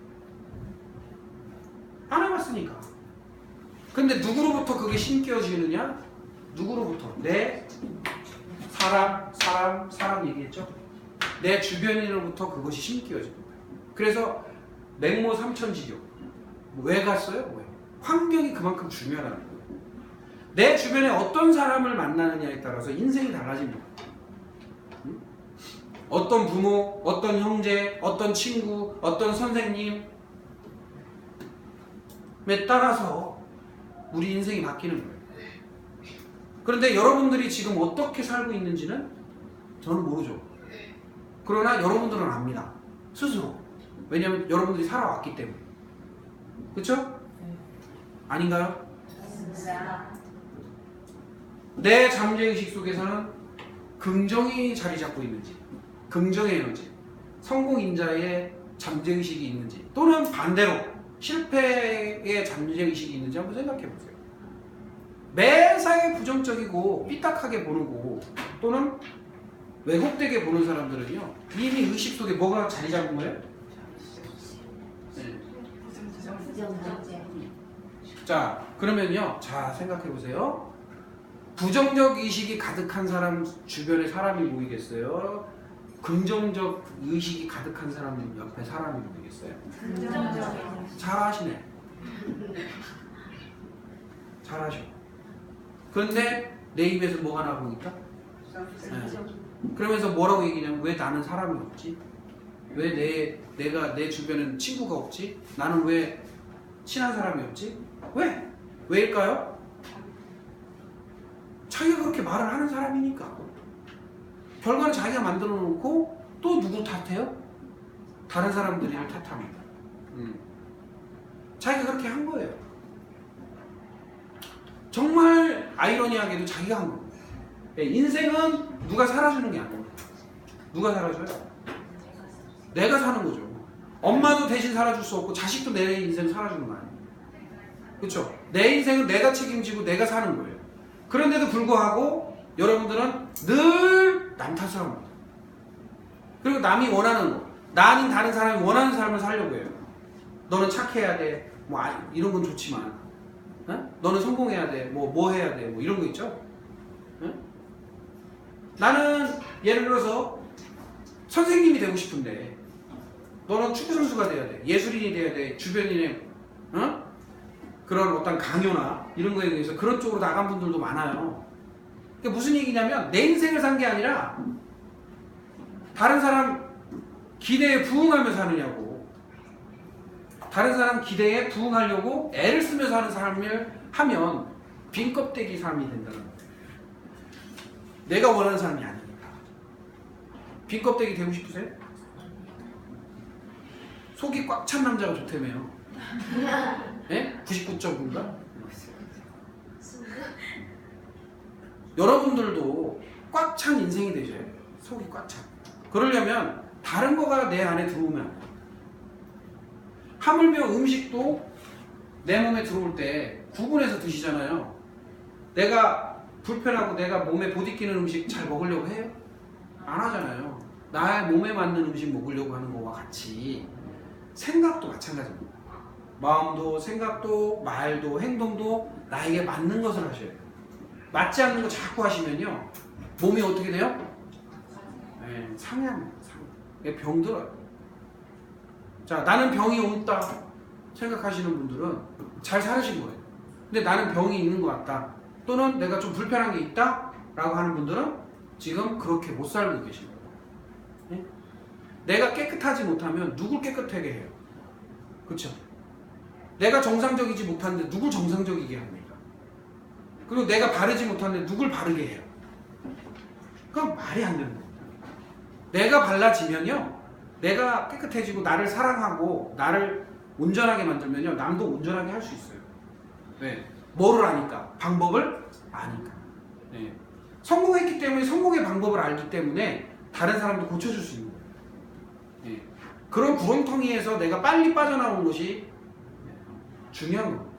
안 해봤으니까. 근데 누구로부터 그게 심겨지느냐? 누구로부터? 내 사람 얘기했죠? 내 주변인으로부터 그것이 심겨집니다. 그래서 맹모 삼천지교. 왜 갔어요? 왜? 환경이 그만큼 중요하다는 거예요. 내 주변에 어떤 사람을 만나느냐에 따라서 인생이 달라집니다. 응? 어떤 부모, 어떤 형제, 어떤 친구, 어떤 선생님에 따라서 우리 인생이 바뀌는 거예요. 그런데 여러분들이 지금 어떻게 살고 있는지는 저는 모르죠. 그러나 여러분들은 압니다. 스스로. 왜냐하면 여러분들이 살아왔기 때문에. 그렇죠? 아닌가요? 내 잠재의식 속에서는 긍정이 자리 잡고 있는지, 긍정의 에너지, 성공인자의 잠재의식이 있는지, 또는 반대로 실패의 잠재의식이 있는지 한번 생각해 보세요. 매사에 부정적이고 삐딱하게 보는 거, 또는 왜곡되게 보는 사람들은요, 이미 의식 속에 뭐가 자리 잡은 거예요? 네. 자, 그러면요, 자, 생각해 보세요. 부정적 의식이 가득한 사람 주변에 사람이 보이겠어요? 긍정적 의식이 가득한 사람 옆에 사람이 보이겠어요? 잘하시네. 잘하셔. 그런데 내 입에서 뭐가 나오니까? 네. 그러면서 뭐라고 얘기냐면 왜 나는 사람이 없지? 왜 내가 내 주변에는 친구가 없지? 나는 왜 친한 사람이 없지? 왜? 왜일까요? 자기가 그렇게 말을 하는 사람이니까. 결과는 자기가 만들어 놓고 또 누구 탓해요? 다른 사람들을 탓합니다. 자기가 그렇게 한 거예요. 정말 아이러니하게도 자기가 한 겁니다. 인생은 누가 살아주는 게 아니에요. 누가 살아줘요? 내가 사는 거죠. 엄마도 대신 살아줄 수 없고 자식도 내 인생 살아주는 거 아니에요. 그렇죠? 내 인생은 내가 책임지고 내가 사는 거예요. 그런데도 불구하고 여러분들은 늘 남 탓을 합니다. 그리고 남이 원하는 거, 나 아닌 다른 사람이 원하는 삶을 살려고 해요. 너는 착해야 돼. 뭐 이런 건 좋지만, 너는 성공해야 돼. 뭐 해야 돼. 뭐 이런 거 있죠. 나는 예를 들어서 선생님이 되고 싶은데 너는 축구 선수가 돼야 돼. 예술인이 돼야 돼. 주변인의 그런 어떤 강요나 이런 거에 대해서 그런 쪽으로 나간 분들도 많아요. 그게 무슨 얘기냐면 내 인생을 산 게 아니라 다른 사람 기대에 부응하며 사느냐고. 다른 사람 기대에 부응하려고 애를 쓰면서 하는 삶을 하면 빈 껍데기 삶이 된다는 거예요. 내가 원하는 사람이 아니니까. 빈 껍데기 되고 싶으세요? 속이 꽉 찬 남자가 좋다며요. 예? 99.9인가? 여러분들도 꽉 찬 인생이 되셔야 돼요. 속이 꽉 찬. 그러려면 다른 거가 내 안에 들어오면 안 돼요. 하물며 음식도 내 몸에 들어올 때 구분해서 드시잖아요. 내가 불편하고 내가 몸에 보디끼는 음식 잘 먹으려고 해요? 안 하잖아요. 나의 몸에 맞는 음식 먹으려고 하는 거와 같이 생각도 마찬가지입니다. 마음도 생각도 말도 행동도 나에게 맞는 것을 하셔야 돼요. 맞지 않는 거 자꾸 하시면요 몸이 어떻게 돼요? 네, 상해합니다. 병들어요. 자, 나는 병이 없다 생각하시는 분들은 잘 살으신 거예요. 근데 나는 병이 있는 것 같다 또는 내가 좀 불편한 게 있다 라고 하는 분들은 지금 그렇게 못 살고 계신 거예요. 네? 내가 깨끗하지 못하면 누굴 깨끗하게 해요? 그렇죠? 내가 정상적이지 못한데 누굴 정상적이게 합니까? 그리고 내가 바르지 못한데 누굴 바르게 해요? 그건 말이 안 되는 겁니다. 내가 발라지면요 내가 깨끗해지고 나를 사랑하고 나를 온전하게 만들면요 남도 온전하게 할 수 있어요. 네. 뭐를 아니까? 방법을 아니까. 네. 성공했기 때문에 성공의 방법을 알기 때문에 다른 사람도 고쳐줄 수 있는 거예요. 네. 그런 구렁텅이에서 내가 빨리 빠져나오는 것이 중요한 겁니다.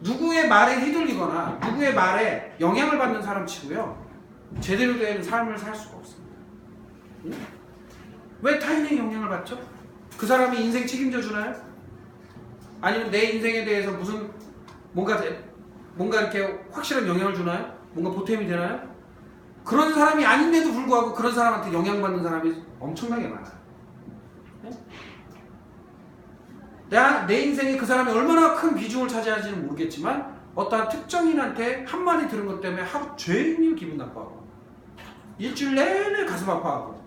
누구의 말에 휘둘리거나 누구의 말에 영향을 받는 사람 치고요 제대로 된 삶을 살 수가 없습니다. 응? 왜 타인의 영향을 받죠? 그 사람이 인생 책임져 주나요? 아니면 내 인생에 대해서 무슨 뭔가 이렇게 확실한 영향을 주나요? 뭔가 보탬이 되나요? 그런 사람이 아닌데도 불구하고 그런 사람한테 영향받는 사람이 엄청나게 많아요. 내 인생에 그 사람이 얼마나 큰 비중을 차지하는지는 모르겠지만 어떠한 특정인한테 한마디 들은 것 때문에 하루 종일 기분 나빠하고 일주일 내내 가슴 아파하고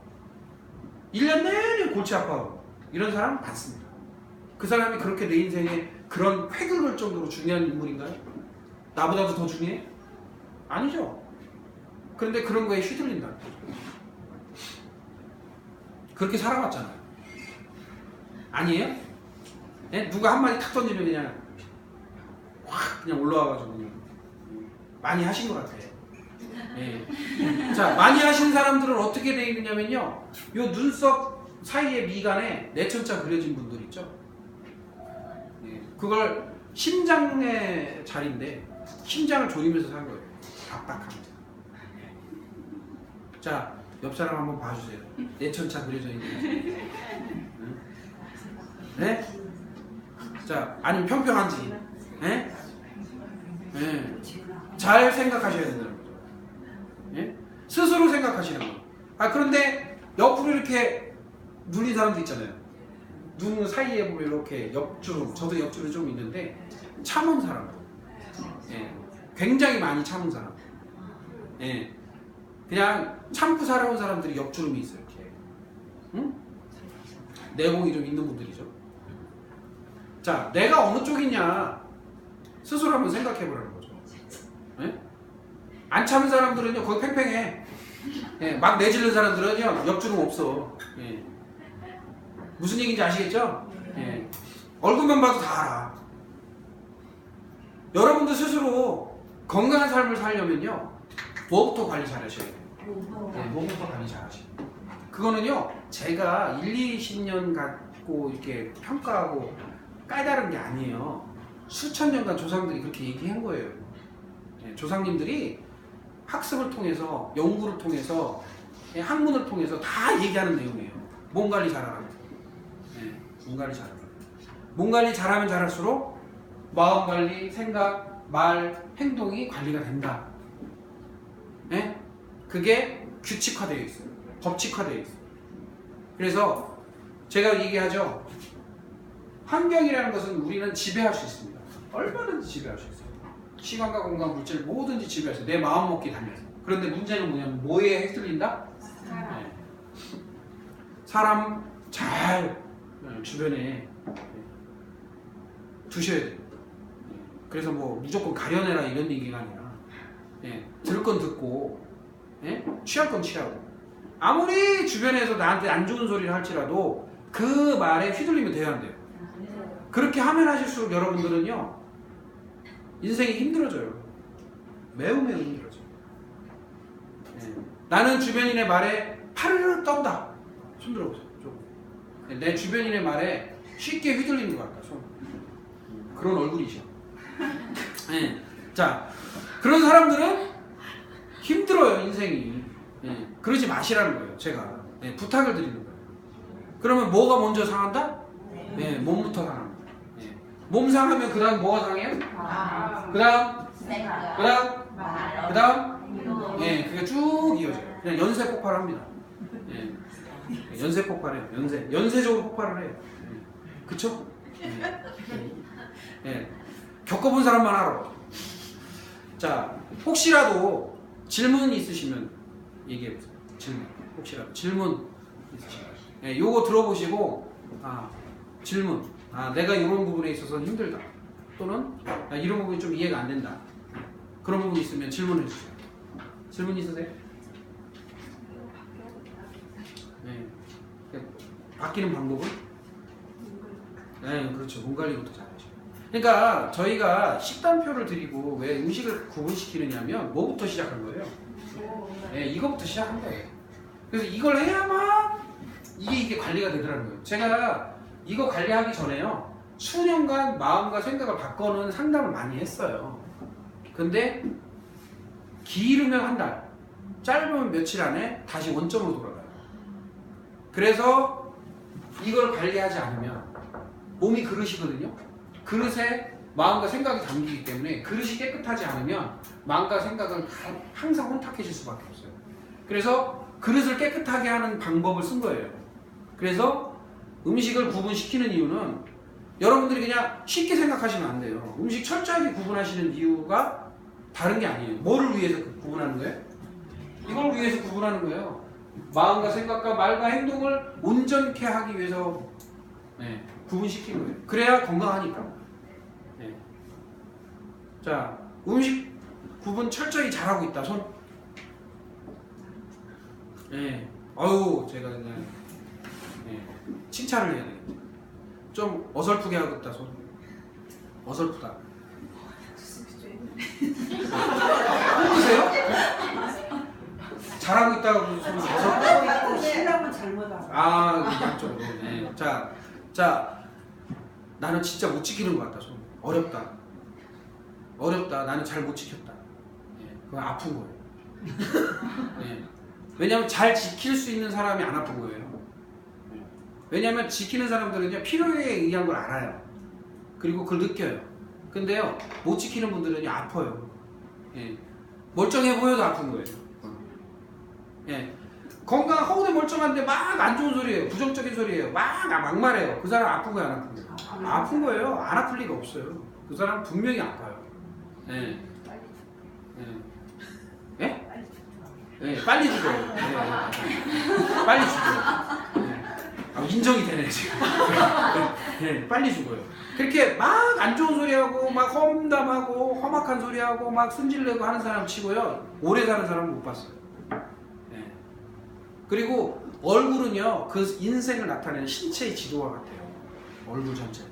1년 내내 골치 아파하고 이런 사람 많습니다. 그 사람이 그렇게 내 인생에 그런 획을 그을 정도로 중요한 인물인가요? 나보다도 더 중요해? 아니죠. 그런데 그런 거에 휘둘린다. 그렇게 살아왔잖아요. 아니에요? 예? 누가 한마디 탁 던지면 그냥 확 그냥 올라와가지고 그냥 많이 하신 것 같아요. 예. 자, 많이 하신 사람들은 어떻게 되어 있느냐면요 요 눈썹 사이에 미간에 내천자 그려진 분들 있죠. 예. 그걸 심장의 자리인데 심장을 조이면서 산 거예요. 압박합니다. 자, 옆 사람 한번 봐주세요. 내천자 그려져 있는 네? 자, 아니면 평평한지 네? 네. 잘 생각하셔야 된다는 거죠. 네? 스스로 생각하시는 거. 그런데 옆으로 이렇게 눌린 사람도 있잖아요. 눈 사이에 보면 이렇게 옆주름, 저도 옆주름이 좀 있는데 참은 사람, 네. 굉장히 많이 참은 사람, 네. 그냥 참고 살아온 사람들이 옆주름이 있어요. 이렇게. 응? 내공이 좀 있는 분들이죠. 자, 내가 어느 쪽이냐 스스로 한번 생각해보라는 거죠. 네? 안 참은 사람들은요 거기 팽팽해. 네, 막 내지르는 사람들은요 옆주름 없어. 네. 무슨 얘기인지 아시겠죠? 네. 얼굴만 봐도 다 알아. 여러분도 스스로 건강한 삶을 살려면요 뭐부터 관리 잘 하셔야 돼요? 네, 뭐부터 관리 잘 하셔야 돼요? 그거는요 제가 20년 갖고 이렇게 평가하고 까다른 게 아니에요. 수천 년간 조상들이 그렇게 얘기한 거예요. 네, 조상님들이 학습을 통해서 연구를 통해서 학문을 통해서 다 얘기하는 내용이에요. 몸 관리 잘하라고. 네, 몸 관리 잘하라고. 몸 관리 잘하면 잘할수록 마음 관리, 생각, 말, 행동이 관리가 된다. 네? 그게 규칙화되어 있어요. 법칙화되어 있어요. 그래서 제가 얘기하죠. 환경이라는 것은 우리는 지배할 수 있습니다. 얼마든지 지배할 수 있어요. 시간과 공간, 물질 뭐든지 지배할 수 있어요. 내 마음 먹기 달려서. 그런데 문제는 뭐냐면 뭐에 휩쓸린다? 네. 사람 잘 주변에 두셔야 돼요. 그래서 뭐 무조건 가려내라 이런 얘기가 아니라 예, 들을 건 듣고, 예? 취할 건 취하고. 아무리 주변에서 나한테 안 좋은 소리를 할지라도 그 말에 휘둘리면 돼야 한대요. 그렇게 하면 하실수록 여러분들은요, 인생이 힘들어져요. 매우 매우 힘들어져요. 예. 나는 주변인의 말에 파르르 떤다. 손 들어보세요. 좀. 내 주변인의 말에 쉽게 휘둘리는 것 같다. 손. 그런 얼굴이죠. 예. 자, 그런 사람들은 힘들어요, 인생이. 예. 그러지 마시라는 거예요, 제가. 예. 부탁을 드리는 거예요. 그러면 뭐가 먼저 상한다? 예. 몸부터 상합니다. 예. 몸 상하면 그 다음 뭐가 상해요? 그 다음? 그 다음? 그 다음? 예. 그게 쭉 이어져요. 그냥 연쇄 폭발합니다. 예. 연쇄 폭발해요. 연쇄적으로 폭발을 해요. 예. 그쵸? 예. 예. 겪어본 사람만 알아. 자, 혹시라도 질문 있으시면 얘기해보세요. 질문. 혹시라도 질문 있으시면. 예, 요거 들어보시고, 질문. 내가 이런 부분에 있어서 힘들다. 또는, 이런 부분이 좀 이해가 안 된다. 그런 부분이 있으면 질문해 주세요. 질문 있으세요? 네. 바뀌는 방법은? 네, 그렇죠. 몸 관리부터 잘하죠. 그러니까 저희가 식단표를 드리고 왜 음식을 구분시키느냐면 뭐부터 시작한 거예요? 네, 이거부터 시작한 거예요. 그래서 이걸 해야만 이게 관리가 되더라는 거예요. 제가 이거 관리하기 전에요, 수년간 마음과 생각을 바꾸는 상담을 많이 했어요. 근데 길으면 한 달, 짧으면 며칠 안에 다시 원점으로 돌아가요. 그래서 이걸 관리하지 않으면 몸이 그릇이거든요. 그릇에 마음과 생각이 담기기 때문에 그릇이 깨끗하지 않으면 마음과 생각은 항상 혼탁해질 수밖에 없어요. 그래서 그릇을 깨끗하게 하는 방법을 쓴 거예요. 그래서 음식을 구분시키는 이유는 여러분들이 그냥 쉽게 생각하시면 안 돼요. 음식 철저하게 구분하시는 이유가 다른 게 아니에요. 뭐를 위해서 구분하는 거예요? 이걸 위해서 구분하는 거예요. 마음과 생각과 말과 행동을 온전케 하기 위해서 구분시키는 거예요. 그래야 건강하니까. 네. 자, 음식 구분 철저히 잘하고 있다. 손. 네. 어우, 제가 그냥 칭찬을 해야 되겠다. 좀 어설프게 하고 있다. 손. 어설프다. 보세요? 잘하고 있다고 손 어설프다. 신랑은 잘못하고. 양쪽으로. 네. 자, 나는 진짜 못 지키는 것 같다. 손. 어렵다. 나는 잘 못 지켰다. 그건 아픈 거예요. 왜냐하면 잘 지킬 수 있는 사람이 안 아픈 거예요. 왜냐하면 지키는 사람들은요, 필요에 의한 걸 알아요. 그리고 그걸 느껴요. 근데요, 못 지키는 분들은요, 아파요. 멀쩡해 보여도 아픈 거예요. 건강하고도 멀쩡한데 막 안 좋은 소리예요. 부정적인 소리예요. 막말해요. 그 사람 아픈 거예요, 안 아픈 거예요? 아픈 거예요. 안 아플 리가 없어요. 그 사람 분명히 아파요. 빨리 죽어요. 빨리 죽어요. 인정이 되네, 지금. 빨리 죽어요. 그렇게 막 안 좋은 소리하고, 막 험담하고, 험악한 소리하고, 막 승질내고 하는 사람 치고요, 오래 사는 사람은 못 봤어요. 그리고 얼굴은요, 그 인생을 나타내는 신체의 지도와 같아요. 얼굴 전체.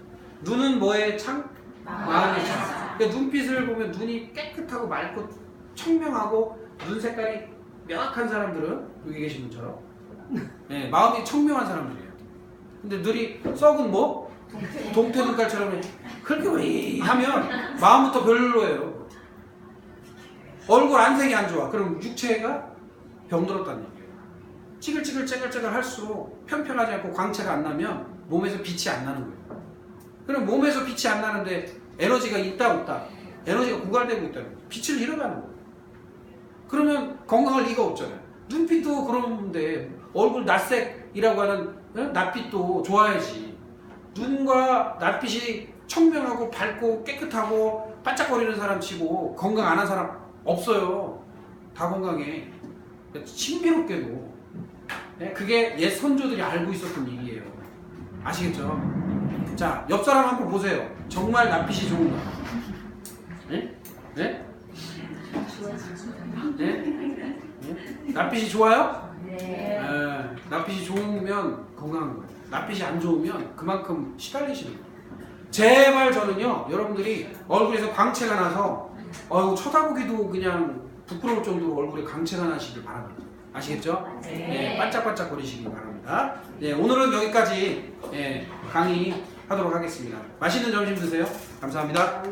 눈은 뭐의 창? 마음의 창. 그러니까 눈빛을 보면 눈이 깨끗하고 맑고 청명하고 눈 색깔이 명확한 사람들은 여기 계신 분처럼 마음이 청명한 사람들이에요. 근데 눈이 썩은 뭐? 동태 눈깔처럼 그렇게 왜 하면 마음부터 별로예요. 얼굴 안색이 안 좋아. 그럼 육체가 병들었다는 얘기예요. 찌글찌글 할수록 편편하지 않고 광채가 안 나면 몸에서 빛이 안 나는 거예요. 그럼 몸에서 빛이 안 나는데 에너지가 있다 없다, 에너지가 고갈되고 있다, 빛을 잃어가는 거예요. 그러면 건강할 리가 없잖아요. 눈빛도 그런데 얼굴 낯색이라고 하는 낯빛도 좋아야지. 눈과 낯빛이 청명하고 밝고 깨끗하고 반짝거리는 사람 치고 건강 안 한 사람 없어요. 다 건강해. 신비롭게도 그게 옛 선조들이 알고 있었던 일이에요. 아시겠죠? 자, 옆 사람 한번 보세요. 정말 낯빛이 좋은가? 네? 네? 네? 낯빛이 좋아요? 네. 낯빛이 좋으면 건강한 거예요. 낯빛이 안 좋으면 그만큼 시달리시는 거예요. 제발 저는요, 여러분들이 얼굴에서 광채가 나서 쳐다보기도 그냥 부끄러울 정도로 얼굴에 광채가 나시길 바랍니다. 아시겠죠? 네, 반짝반짝 거리시길 바랍니다. 네, 오늘은 여기까지 강의하도록 하겠습니다. 맛있는 점심 드세요. 감사합니다.